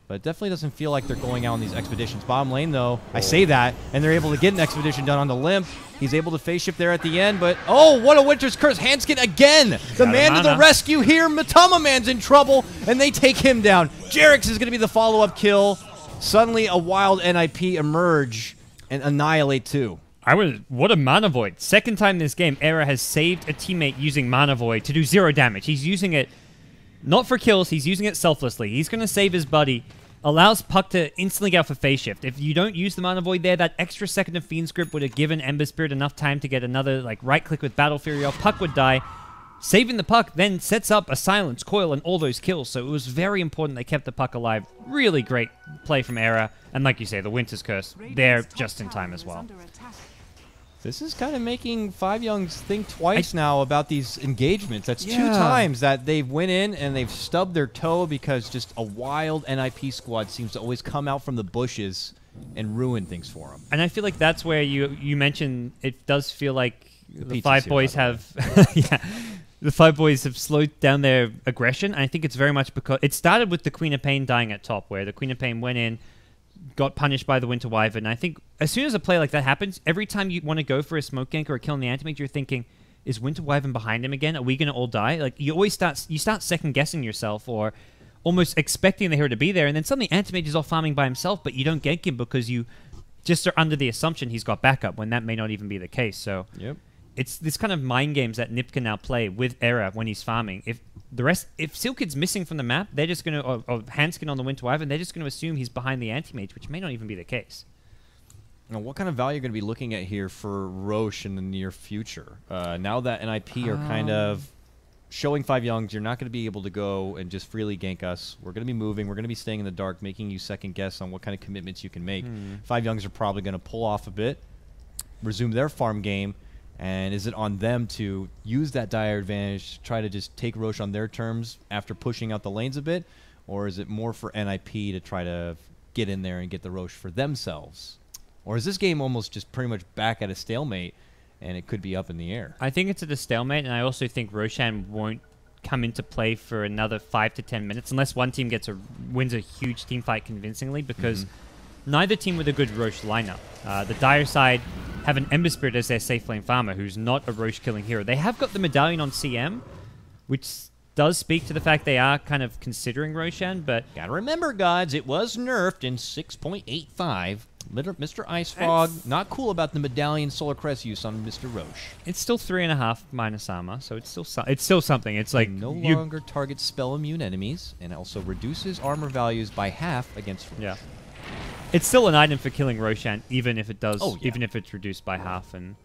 But it definitely doesn't feel like they're going out on these expeditions. Bottom lane, though, I say that, and they're able to get an expedition done on the Limp. He's able to phase shift there at the end, but oh, what a Winter's Curse. Hanskin again. The man to the rescue here. Matamaman's in trouble, and they take him down. Jerix is going to be the follow-up kill. Suddenly, a wild NiP emerge and annihilate too. What a Mana Void. Second time this game, Era has saved a teammate using Mana Void to do 0 damage. He's using it not for kills, he's using it selflessly. He's going to save his buddy. Allows Puck to instantly get off a phase shift. If you don't use the Mana Void there, that extra second of Fiend's Grip would have given Ember Spirit enough time to get another right click with Battle Fury off. Puck would die. Saving the Puck then sets up a Silence, Coil, and all those kills, so it was very important they kept the Puck alive. Really great play from Era, and like you say, the Winter's Curse, they're just in time as well. This is kind of making 5JuNGz think twice now about these engagements. That's 2 times that they've went in and they've stubbed their toe because just a wild NiP squad seems to always come out from the bushes and ruin things for them. And I feel like that's where you mentioned it does feel like the 5 boys have... The 5 boys have slowed down their aggression, and I think it's very much because it started with the Queen of Pain dying at top, where the Queen of Pain went in, got punished by the Winter Wyvern. And I think as soon as a play like that happens, every time you want to go for a smoke gank or a kill in the anti-mage, you're thinking, is Winter Wyvern behind him again? Are we going to all die? Like, you always start second guessing yourself or almost expecting the hero to be there, and then suddenly anti-mage is off farming by himself, but you don't gank him because you just are under the assumption he's got backup when that may not even be the case. So it's this kind of mind games that NiP can now play with Era when he's farming. If Seal Kid's missing from the map, they're just going to, or Hanskin on the Winter Wyvern, they're just going to assume he's behind the anti-mage, which may not even be the case. Now, what kind of value are you going to be looking at here for Roche in the near future? Now that NiP are kind of showing 5JuNGz, you're not going to be able to go and just freely gank us. We're going to be moving. We're going to be staying in the dark, making you second guess on what kind of commitments you can make. 5JuNGz are probably going to pull off a bit, resume their farm game, and is it on them to use that dire advantage to try to just take Roche on their terms after pushing out the lanes a bit? Or is it more for NiP to try to get in there and get the Roche for themselves? Or is this game almost just pretty much back at a stalemate and it could be up in the air? I think it's at a stalemate, and I also think Roshan won't come into play for another 5 to 10 minutes unless one team wins a huge team fight convincingly, because neither team with a good Roche lineup. The Dire side have an Ember Spirit as their safe lane farmer, who's not a Roche killing hero. They have got the Medallion on CM, which does speak to the fact they are kind of considering Roshan, but... Gotta remember, gods, it was nerfed in 6.85. Mr. Icefrog, not cool about the Medallion Solar Crest use on Mr. Roche. It's still 3.5 minus armor, so it's still something. It's like... No longer targets spell immune enemies, and also reduces armor values by half against Roche. Yeah. It's still an item for killing Roshan, even if it does, Oh, yeah. even if it's reduced by half, and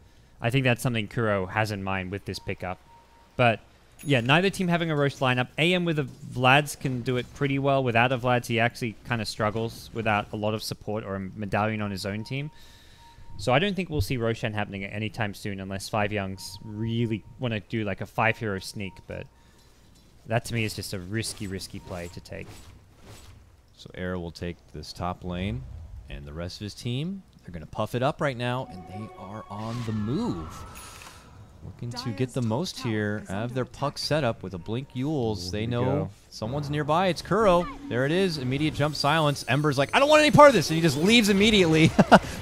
I think that's something Kuro has in mind with this pickup. But yeah, neither team having a Roche lineup. AM with a Vlad's can do it pretty well. Without a Vlad's, he actually kind of struggles without a lot of support or a Medallion on his own team. So I don't think we'll see Roshan happening anytime soon unless 5JuNGz really want to do like a 5-hero sneak, but that to me is just a risky play to take. So Era will take this top lane, and the rest of his team, they're going to puff it up right now, and they are on the move. Looking to get the most here out of their puck setup with a Blink Yules. They know someone's nearby. It's Kuro. There it is. Immediate jump silence. Ember's like, I don't want any part of this, and he just leaves immediately.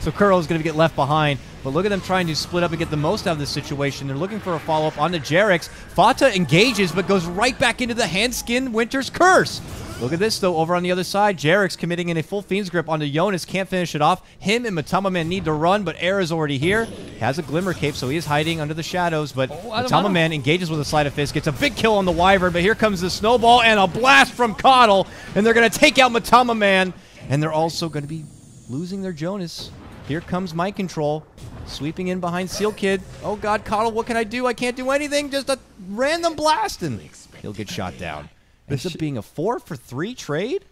So Kuro's going to get left behind. But look at them trying to split up and get the most out of this situation. They're looking for a follow-up onto JerAx. Fata engages, but goes right back into the Handskin Winter's Curse. Look at this, though, over on the other side. JerAx committing in a full Fiend's Grip onto Jonas. Can't finish it off. Him and Matama need to run, but Era's already here. Has a Glimmer Cape, so he is hiding under the shadows. But Matama engages with a Sleight of Fist. Gets a big kill on the Wyvern, but here comes the Snowball and a blast from Coddle. And they're going to take out Matama. And they're also going to be losing their Jonas. Here comes Mind Control. Sweeping in behind Seal Kid. Oh, God, Coddle, what can I do? I can't do anything. Just a random blast, and he'll get shot down. Ends up being a 4-for-3 trade?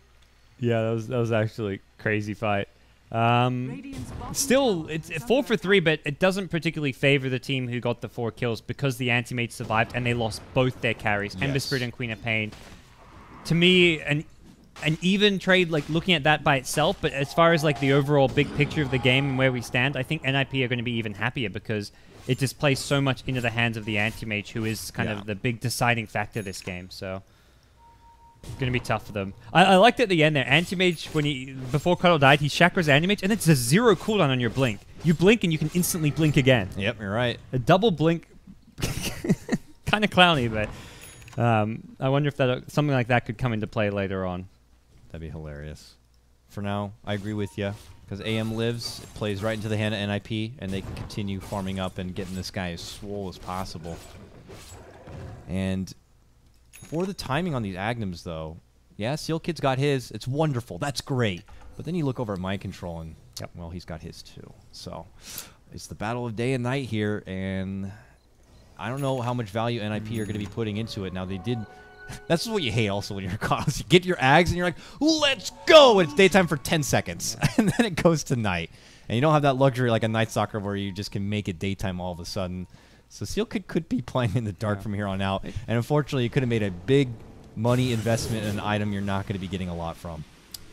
Yeah, that was actually a crazy fight. Still, it's 4-for-3, but it doesn't particularly favor the team who got the 4 kills because the anti-mates survived and they lost both their carries, Ember Spirit and Queen of Pain. To me, an even trade, like looking at that by itself, but as far as like the overall big picture of the game and where we stand, I think NiP are going to be even happier because it just plays so much into the hands of the anti-mage, who is kind of the big deciding factor this game. So it's going to be tough for them. I liked at the end there, Anti-Mage, before Cuddle died, he chakras Anti-Mage, and it's a 0 cooldown on your blink. You blink and you can instantly blink again. Yep, you're right. A double blink, kind of clowny, but I wonder if something like that could come into play later on. That'd be hilarious. For now, I agree with you, because AM lives, it plays right into the hand of NiP, and they can continue farming up and getting this guy as swole as possible. And for the timing on these Agnums, though, yeah, Seal Kid's got his. It's wonderful. That's great. But then you look over at Mind Control, and, well, he's got his, too. So it's the battle of day and night here, and I don't know how much value NiP are going to be putting into it. Now, they did... That's what you hate also when you're Coddles. You get your Ags, and you're like, let's go! And it's daytime for 10 seconds. And then it goes to night. And you don't have that luxury like a Night Stalker where you just can make it daytime all of a sudden. So Seal Kid could be playing in the dark from here on out. And unfortunately, you could have made a big money investment in an item you're not going to be getting a lot from.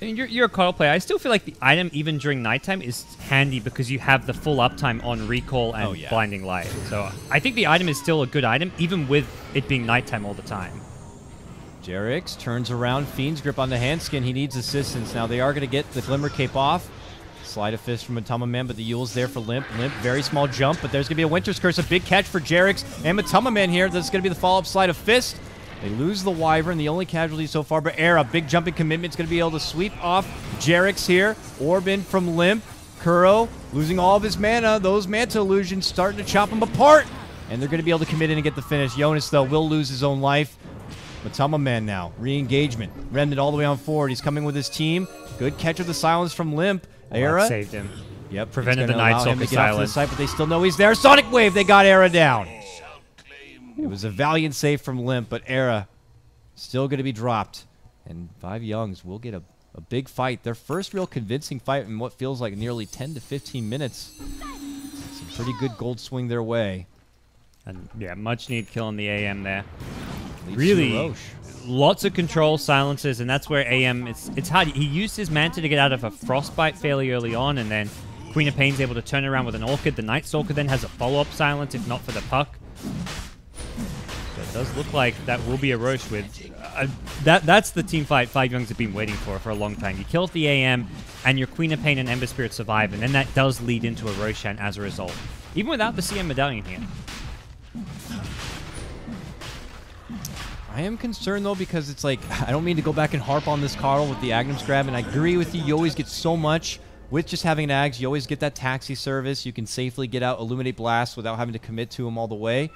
I mean, you're a Coddle player. I still feel like the item, even during nighttime, is handy because you have the full uptime on Recall and Blinding Light. So I think the item is still a good item, even with it being nighttime all the time. JerAx turns around. Fiend's Grip on the Handskin. He needs assistance. Now they are going to get the Glimmer Cape off. Sleight of Fist from Matama, but the Yule's there for Limp. Limp, very small jump, but there's going to be a Winter's Curse. A big catch for JerAx and Matama here. That's going to be the follow-up Sleight of Fist. They lose the Wyvern, the only casualty so far, but Era, big jumping commitment, is going to be able to sweep off JerAx here. Orb from Limp. Kuro losing all of his mana. Those Manta Illusions starting to chop him apart. And they're going to be able to commit in and get the finish. Jonas, though, will lose his own life. Matama now, re-engagement. Remnant all the way on forward. He's coming with his team. Good catch of the silence from Limp. Era saved him. Yep, prevented the Night Stalker silence. Side, but they still know he's there. Sonic Wave, they got Era down. It was a valiant save from Limp, but Era still going to be dropped. And 5JuNGz will get a big fight. Their first real convincing fight in what feels like nearly 10 to 15 minutes. Some pretty good gold swing their way. And yeah, much need kill on the AM there. Leaps really, lots of control silences, and that's where AM, it's hard. He used his Manta to get out of a Frostbite fairly early on, and then Queen of Pain's able to turn around with an Orchid. The Night Stalker then has a follow-up silence, if not for the puck. But does look like that will be a Roche with... that's the team fight 5JuNGz have been waiting for a long time. You kill off the AM, and your Queen of Pain and Ember Spirit survive, and then that does lead into a Roshan as a result. Even without the CM medallion here. I am concerned, though, because it's like, I don't mean to go back and harp on this Carl with the Agnum's grab, and I agree with you. You always get so much with just having an Ags. You always get that taxi service. You can safely get out Illuminate Blast without having to commit to him all the way.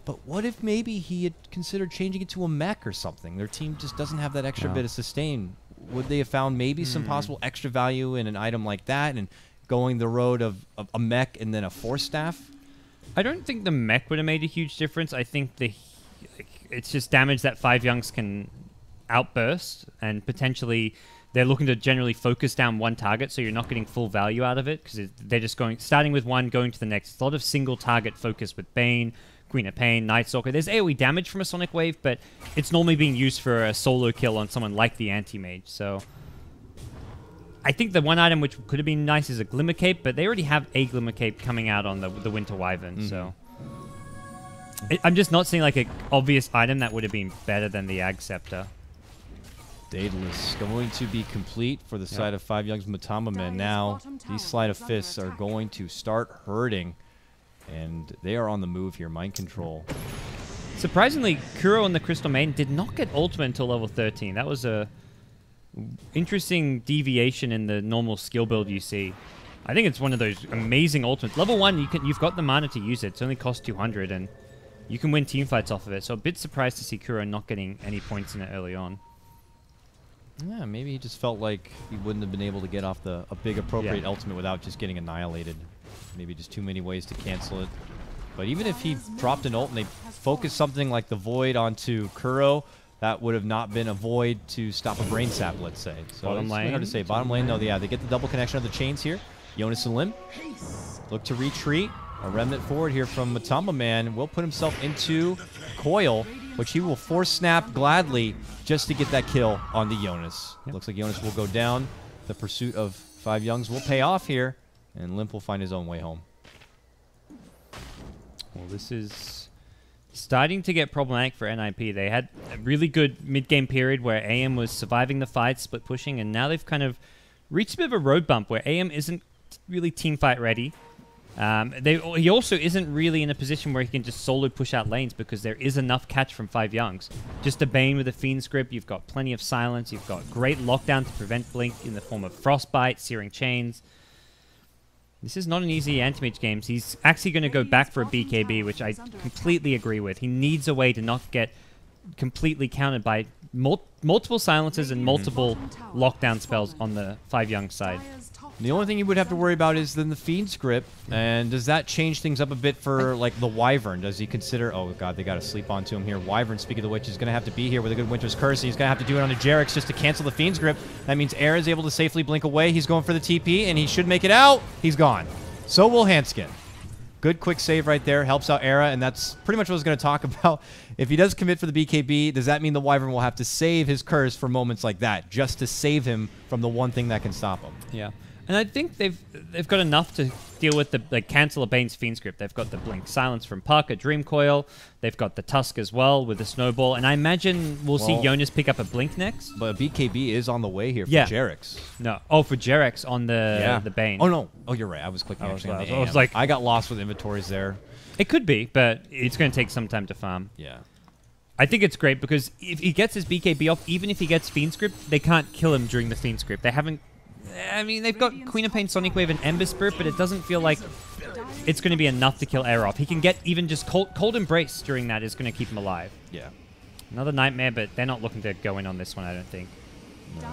But what if maybe he had considered changing it to a mech or something? Their team just doesn't have that extra bit of sustain. Would they have found maybe some possible extra value in an item like that and going the road of a mech and then a Force Staff? I don't think the mech would have made a huge difference. I think it's just damage that 5JuNGz can outburst, and potentially they're looking to generally focus down one target, so you're not getting full value out of it, because they're just starting with one, going to the next. It's a lot of single target focus with Bane, Queen of Pain, Night Stalker. There's AoE damage from a Sonic Wave, but it's normally being used for a solo kill on someone like the Anti-Mage, so... I think the one item which could have been nice is a Glimmer Cape, but they already have a Glimmer Cape coming out on the Winter Wyvern, so... I'm just not seeing like an obvious item that would have been better than the Ag Scepter. Daedalus going to be complete for the side of 5JuNGz Matama Men. Now, these Sleight of Fists are going to start hurting, and they are on the move here. Mind Control. Surprisingly, Kuro and the Crystal Maiden did not get ultimate until level 13. That was a interesting deviation in the normal skill build you see. I think it's one of those amazing ultimates. Level 1, you've got the mana to use it. It's only cost 200, and you can win team fights off of it. So a bit surprised to see Kuro not getting any points in it early on. Yeah, maybe he just felt like he wouldn't have been able to get off a big appropriate ultimate without just getting annihilated. Maybe just too many ways to cancel it. But even if he dropped an ult and they focused something like the Void onto Kuro, that would have not been a Void to stop a Brain Sap, let's say. So bottom lane. Hard to say. Bottom lane, no, yeah, they get the double connection of the chains here. Jonas and Lim look to retreat. A remnant forward here from Matama Man will put himself into Coil, which he will force snap gladly just to get that kill on the Jonas. Yep. Looks like Jonas will go down. The pursuit of 5JuNGz will pay off here, and Limp will find his own way home. Well, this is starting to get problematic for NiP. They had a really good mid-game period where AM was surviving the fight, split pushing, and now they've kind of reached a bit of a road bump where AM isn't really team fight ready. He also isn't really in a position where he can just solo push out lanes because there is enough catch from 5JuNGz. Just a Bane with a Fiend's Grip, you've got plenty of silence, you've got great lockdown to prevent Blink in the form of Frostbite, Searing Chains. This is not an easy Anti-Mage game. He's actually going to go back for a BKB, which I completely agree with. He needs a way to not get completely countered by multiple silences and multiple lockdown spells on the 5JuNGz side. The only thing you would have to worry about is then the Fiend's Grip, and does that change things up a bit for like the Wyvern? Does he consider, oh god, they got to sleep onto him here. Wyvern, speaking of which, is going to have to be here with a good Winter's Curse. He's going to have to do it on the Jerix just to cancel the Fiend's Grip. That means Era is able to safely blink away. He's going for the TP, and he should make it out. He's gone. So will Handskin. Good quick save right there. Helps out Era, and that's pretty much what I was going to talk about. If he does commit for the BKB, does that mean the Wyvern will have to save his Curse for moments like that, just to save him from the one thing that can stop him? Yeah. And I think they've got enough to deal with the cancel a Bane's Fiend's Grip. They've got the Blink Silence from Puck, a Dream Coil. They've got the Tusk as well with the Snowball. And I imagine we'll see Jonas pick up a Blink next. But BKB is on the way here for Jerix. No. Oh, for Jerix on the Bane. Oh, no. Oh, you're right. I was clicking actually on the AM. I was like, I got lost with inventories there. It could be, but it's going to take some time to farm. Yeah. I think it's great because if he gets his BKB off, even if he gets Fiend's Grip, they can't kill him during the Fiend's Grip. They haven't... I mean, they've got Queen of Pain, Sonic Wave, and Ember Spirit, but it doesn't feel like it's going to be enough to kill Air off. He can get even just Cold Embrace during that is going to keep him alive. Yeah. Another Nightmare, but they're not looking to go in on this one, I don't think. No.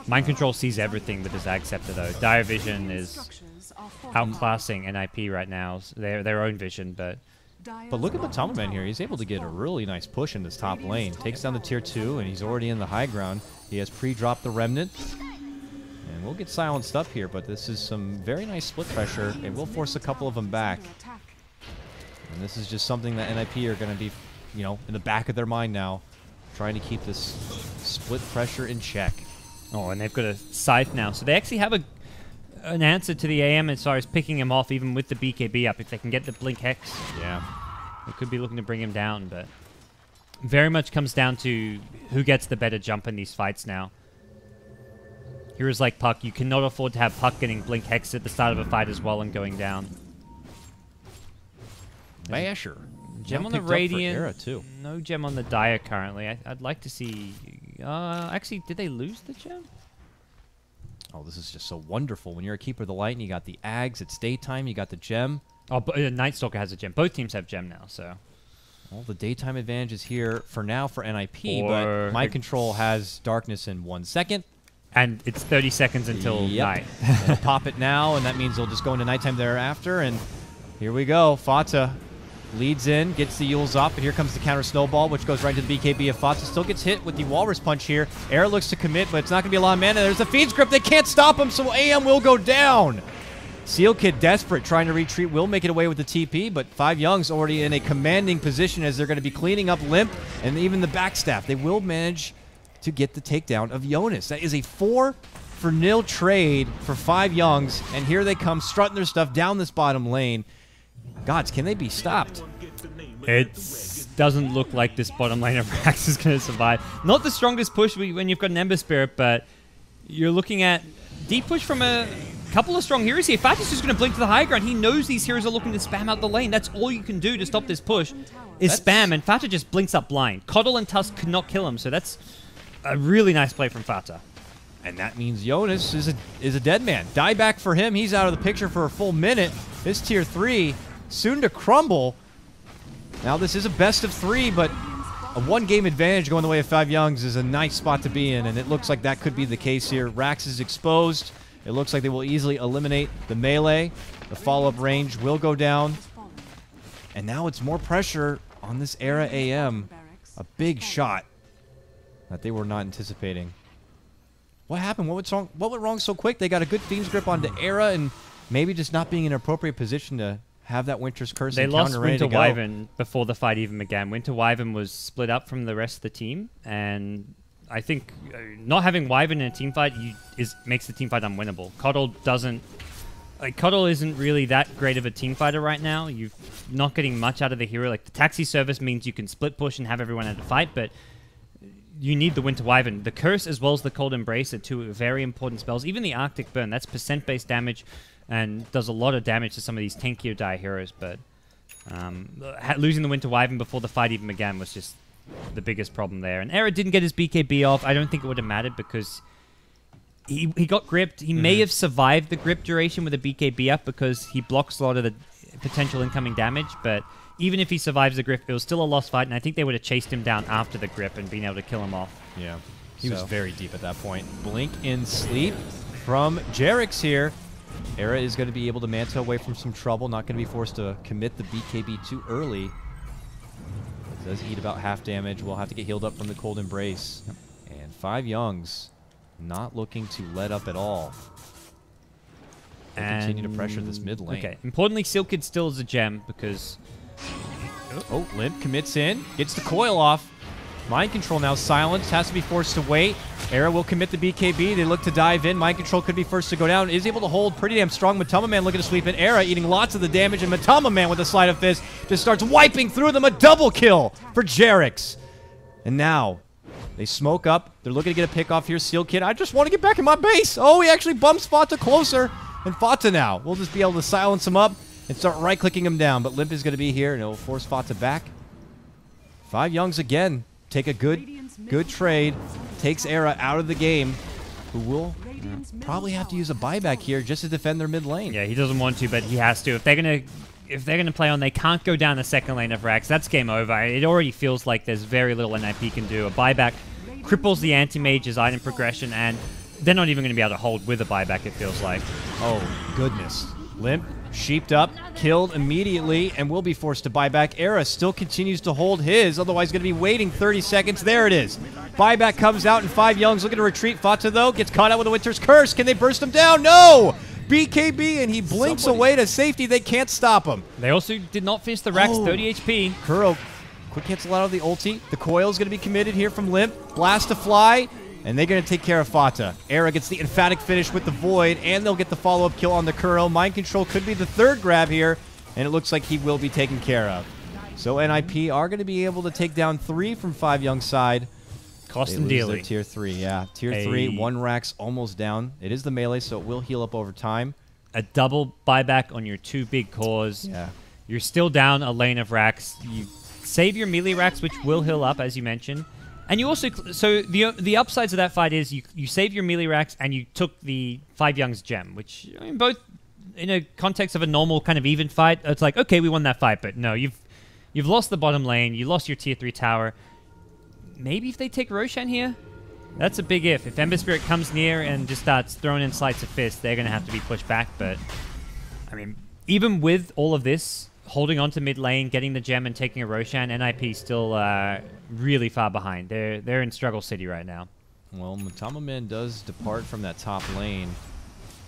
Mind Control sees everything with his Ag Scepter, though. Dire Vision is outclassing NiP right now. Their own vision, but... But look at the Matama Man here. He's able to get a really nice push in this top lane. Takes down the tier 2, and he's already in the high ground. He has pre-dropped the Remnant. And we'll get silenced up here, but this is some very nice split pressure. It will force a couple of them back. And this is just something that NiP are going to be, you know, in the back of their mind now, trying to keep this split pressure in check. Oh, and they've got a Scythe now. So they actually have an answer to the AM as far as picking him off, even with the BKB up, if they can get the Blink Hex. Yeah. They could be looking to bring him down, but... very much comes down to who gets the better jump in these fights now. Heroes like Puck, you cannot afford to have Puck getting blink hexed at the start of a fight as well and going down. Basher. Gem on the Radiant. Too. No gem on the Dire currently. I'd like to see... actually, did they lose the gem? Oh, this is just so wonderful. When you're a Keeper of the Light and you got the Ags, it's daytime, you got the gem. Oh, but Night Stalker has a gem. Both teams have gem now, so... Well, the daytime advantage is here for now for NiP, but Mind Control has darkness in 1 second. And it's 30 seconds until night. They'll pop it now, and that means they'll just go into nighttime thereafter, and here we go. Fata leads in, gets the Yules up, and here comes the counter snowball, which goes right to the BKB of Fata. Still gets hit with the Walrus Punch here. Era looks to commit, but it's not going to be a lot of mana. There's the Fiend's Grip. They can't stop him, so AM will go down. Seal Kid desperate, trying to retreat, will make it away with the TP, but 5JuNGz already in a commanding position as they're going to be cleaning up Limp and even the backstaff. They will manage to get the takedown of Jonas. That is a 4-for-0 trade for 5JuNGz, and here they come strutting their stuff down this bottom lane. Gods, can they be stopped? It doesn't look like this bottom lane of Rax is going to survive. Not the strongest push when you've got an Ember Spirit, but you're looking at deep push from a couple of strong heroes here. Fata's just going to blink to the high ground. He knows these heroes are looking to spam out the lane. That's all you can do to stop this push is spam, and Fata just blinks up blind. Coddle and Tusk could not kill him, so that's a really nice play from Fata. And that means Jonas is a dead man. Dieback for him. He's out of the picture for a full minute. This tier 3 soon to crumble. Now this is a best of 3, but a 1-game advantage going the way of 5JuNGz is a nice spot to be in, and it looks like that could be the case here. Rax is exposed. It looks like they will easily eliminate the melee. The follow-up range will go down. And now it's more pressure on this Era AM. A big shot that they were not anticipating. What happened? What went wrong so quick? They got a good Fiend's Grip onto Era and maybe just not being in an appropriate position to have that Winter's Curse they encounter ready to go. They lost Winter Wyvern before the fight even began. Winter Wyvern was split up from the rest of the team, and I think not having Wyvern in a team fight makes the team fight unwinnable. Coddle isn't really that great of a team fighter right now. You're not getting much out of the hero. Like, the Taxi service means you can split push and have everyone at a fight, but you need the Winter Wyvern. The Curse as well as the Cold Embrace are two very important spells. Even the Arctic Burn, that's percent-based damage and does a lot of damage to some of these tankier die heroes, but losing the Winter Wyvern before the fight even began was just the biggest problem there. And Era didn't get his BKB off. I don't think it would have mattered because he got gripped. He may have survived the grip duration with a BKB up because he blocks a lot of the potential incoming damage, but even if he survives the grip, it was still a lost fight, and I think they would have chased him down after the grip and been able to kill him off. Yeah, he was very deep at that point. Blink in sleep from JuNGz here. Era is going to be able to manta away from some trouble, not going to be forced to commit the BKB too early. It does eat about half damage. We'll have to get healed up from the Cold Embrace. And 5JuNGz not looking to let up at all. They'll continue to pressure this mid lane. Okay, importantly, Seal Kid still is a gem because... Oh, Limp commits in, gets the coil off. Mind Control now silenced, has to be forced to wait. Era will commit the BKB. They look to dive in. Mind Control could be first to go down. Is able to hold pretty damn strong. Matama Man looking to sweep in. Era eating lots of the damage, and Matama Man with a sleight of fist just starts wiping through them. A double kill for JuNGz. And now they smoke up. They're looking to get a pick off here. Seal Kid, I just want to get back in my base. Oh, he actually bumps Fata closer. And Fata now will just be able to silence him up and start right-clicking him down. But Limp is going to be here, and it will force Fata back. 5JuNGz again. Take a good trade. Takes Era out of the game, who will probably have to use a buyback here just to defend their mid lane. Yeah, he doesn't want to, but he has to. If they're gonna play on, they can't go down the second lane of Rax. That's game over. It already feels like there's very little NiP can do. A buyback cripples the anti-mage's item progression, and they're not even going to be able to hold with a buyback, it feels like. Oh, goodness. Limp, sheeped up, killed immediately, and will be forced to buy back. Era still continues to hold his, otherwise going to be waiting 30 seconds. There it is. Buyback comes out, and 5JuNGz looking to retreat. Fata, though, gets caught out with a Winter's Curse. Can they burst him down? No! BKB, and he blinks away to safety. They can't stop him. They also did not finish the Rax, 30 HP. Kuro, quick cancel out of the ulti. The coil is going to be committed here from Limp. Blast to fly. And they're going to take care of Fata. Era gets the emphatic finish with the Void, and they'll get the follow-up kill on the Kuro. Mind Control could be the third grab here, and it looks like he will be taken care of. So NiP are going to be able to take down 3 from 5JuNGz side. Cost They and lose their dealing. tier 3, yeah. Tier 3, 1 Rax almost down. It is the melee, so it will heal up over time. A double buyback on your 2 big cores. Yeah. You're still down a lane of racks. You save your melee racks, which will heal up, as you mentioned. And you also... So the upsides of that fight is you save your melee racks and you took the 5JuNGz gem, which, I mean, both in a context of a normal kind of even fight, it's like, okay, we won that fight, but no, you've lost the bottom lane, you lost your tier 3 tower. Maybe if they take Roshan here? That's a big if. If Ember Spirit comes near and just starts throwing in Sleights of Fist, they're going to have to be pushed back, but... I mean, even with all of this, holding on to mid lane, getting the gem and taking a Roshan, NiP still really far behind. They're in struggle city right now. Well, Matamaman does depart from that top lane,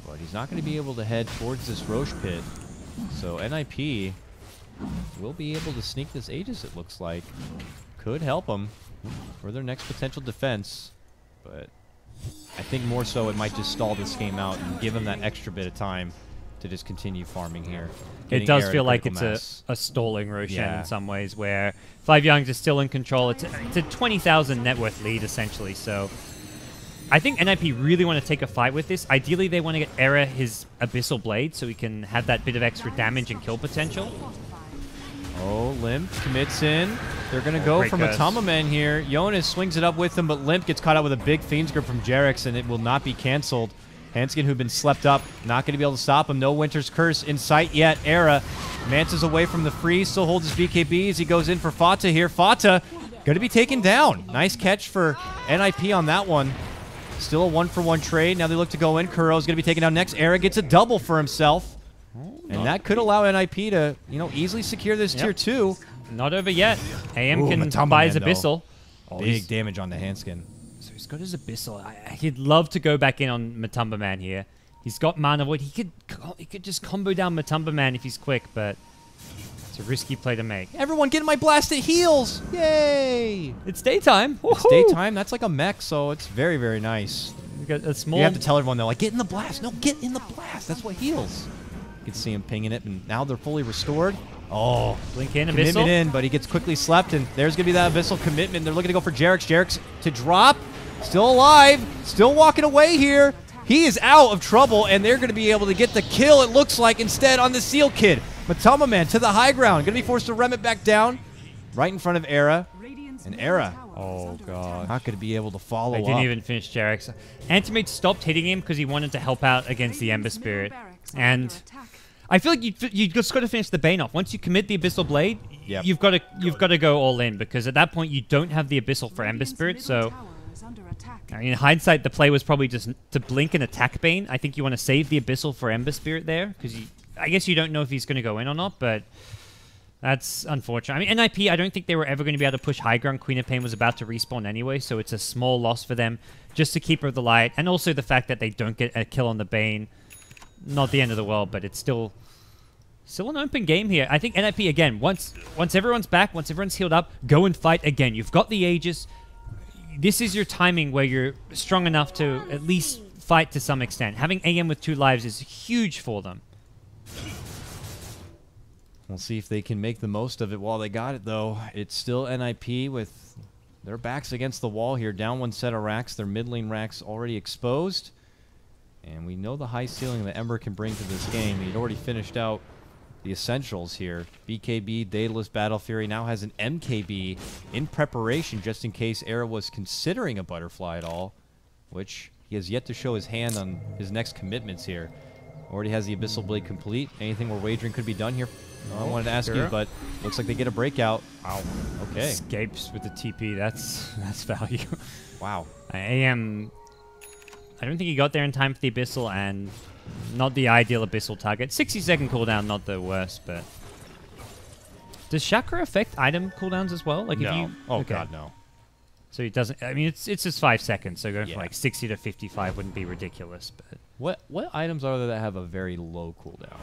but he's not going to be able to head towards this Roche pit. So NiP will be able to sneak this Aegis, it looks like. Could help them for their next potential defense, but I think more so it might just stall this game out and give them that extra bit of time to just continue farming here. It does feel like it's a stalling Roshan in some ways, where 5JuNGz is still in control. It's a 20,000 net worth lead, essentially, so I think NiP really want to take a fight with this. Ideally, they want to get Era his Abyssal Blade so he can have that bit of extra damage and kill potential. Oh, Limp commits in. They're going to go for Matamaman here. Jonas swings it up with him, but Limp gets caught out with a big Fiend's Grip from Jerix, and it will not be canceled. Hanskin, who'd been slept up, not going to be able to stop him. No Winter's Curse in sight yet. Era mances away from the freeze, still holds his BKB as he goes in for Fata here. Fata going to be taken down. Nice catch for NiP on that one. Still a 1-for-1 trade. Now they look to go in. Kuro's going to be taken down next. Era gets a double for himself. And that could allow NiP to, easily secure this tier 2. Not over yet. AM can buy his Abyssal. Big damage on the Hanskin. So he's got his Abyssal. He'd love to go back in on Matumbaman here. He's got Mana Void. He could just combo down Matumbaman if he's quick, but it's a risky play to make. Everyone get in my blasted heals! Yay! It's daytime. It's daytime. That's like a mech, so it's very, very nice. You got a small... You have to tell everyone, though, like, get in the blast. No, get in the blast. That's what heals. You can see him pinging it, and now they're fully restored. Oh, Blink in, commitment Abyssal. in, but he gets quickly slept, and there's going to be that Abyssal commitment. They're looking to go for Jerix. Jerix to drop. Still alive. Still walking away here. He is out of trouble, and they're going to be able to get the kill, it looks like, instead on the Seal Kid. Matamaman to the high ground. Going to be forced to rem it back down right in front of Era. And Era, oh god, not going to be able to follow up. They didn't even finish Jerix. Antimate stopped hitting him because he wanted to help out against the Ember Spirit. And I feel like you just got to finish the Bane off. Once you commit the Abyssal Blade, you've got to go all in, because at that point you don't have the Abyssal for Ember Spirit. So, I mean, in hindsight, the play was probably just to blink and attack Bane. I think you want to save the Abyssal for Ember Spirit there, because I guess you don't know if he's going to go in or not, but that's unfortunate. I mean, NiP, I don't think they were ever going to be able to push high ground. Queen of Pain was about to respawn anyway, so it's a small loss for them just to keep her the light, and also the fact that they don't get a kill on the Bane. Not the end of the world, but it's still an open game here. I think NiP, again, once everyone's back, once everyone's healed up, go and fight again. You've got the Aegis. This is your timing where you're strong enough to at least fight to some extent. Having AM with 2 lives is huge for them. We'll see if they can make the most of it while they got it, though. It's still NiP with their backs against the wall here. Down 1 set of racks. Their mid lane racks already exposed. And we know the high ceiling that Ember can bring to this game. He'd already finished out the essentials here. BKB, Daedalus, Battle Fury now has an MKB in preparation just in case Era was considering a Butterfly at all, which he has yet to show his hand on his next commitments here. Already has the Abyssal Blade complete. Anything where wagering could be done here? I wanted to ask you, but looks like they get a breakout. Wow. Okay. Escapes with the TP. That's value. Wow. AM... I don't think he got there in time for the Abyssal, and not the ideal Abyssal target. 60-second cooldown, not the worst, but... Does Chakra affect item cooldowns as well? Like, no. If you... Oh, okay. God, no. So it doesn't... I mean, it's just 5 seconds, so going from like 60 to 55 wouldn't be ridiculous, but... What items are there that have a very low cooldown?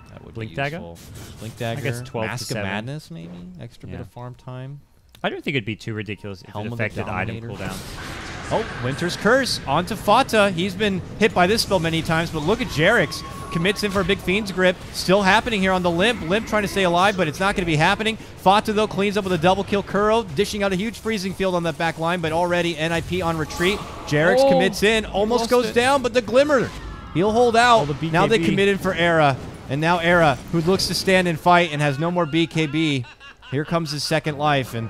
That would Blink be Dagger? useful. Blink Dagger. I guess 12 Mask to of 7. Madness, maybe? Extra bit of farm time. I don't think it'd be too ridiculous if Helm it of the affected item Dominator. cooldowns. Oh, Winter's Curse onto Fata. He's been hit by this spell many times, but look at Jerix. commits in for a big Fiend's Grip. Still happening here on the Limp. Limp trying to stay alive, but it's not going to be happening. Fatu, though, cleans up with a double kill. Kuro dishing out a huge freezing field on that back line, but already NiP on retreat. JerAx commits in, almost goes down, but the Glimmer, he'll hold out. Now they commit in for Era, and now Era, who looks to stand and fight and has no more BKB. Here comes his second life, and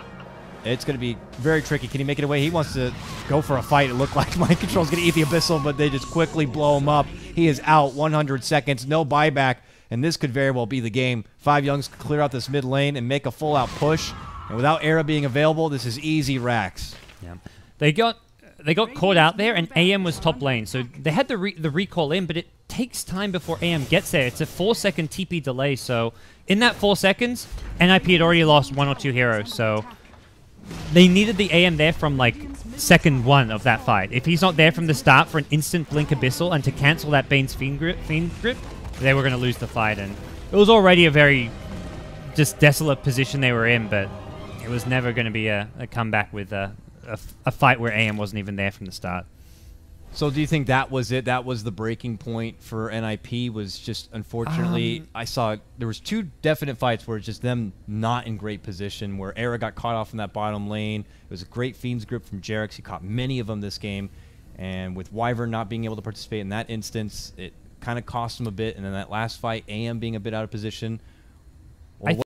it's going to be very tricky. Can he make it away? He wants to go for a fight. It looked like Mind Control's going to eat the Abyssal, but they just quickly blow him up. He is out. 100 seconds. No buyback, and this could very well be the game. 5JuNGz could clear out this mid lane and make a full-out push. And without Era being available, this is easy racks. Yeah, they got caught out there, and AM was top lane, so they had the recall in, but it takes time before AM gets there. It's a 4-second TP delay, so in that 4 seconds, NiP had already lost 1 or 2 heroes, so they needed the AM there from, like, second 1 of that fight. If he's not there from the start for an instant blink Abyssal and to cancel that Bane's Fiend Grip, they were going to lose the fight. And it was already a very just desolate position they were in, but it was never going to be a comeback with a fight where AM wasn't even there from the start. So do you think that was it? That was the breaking point for NiP, was just, unfortunately, I saw there was 2 definite fights where it's just them not in great position, where Era got caught off in that bottom lane. It was a great Fiend's Grip from JerAx. He caught many of them this game. And with Wyvern not being able to participate in that instance, it kind of cost him a bit. And then that last fight, AM being a bit out of position.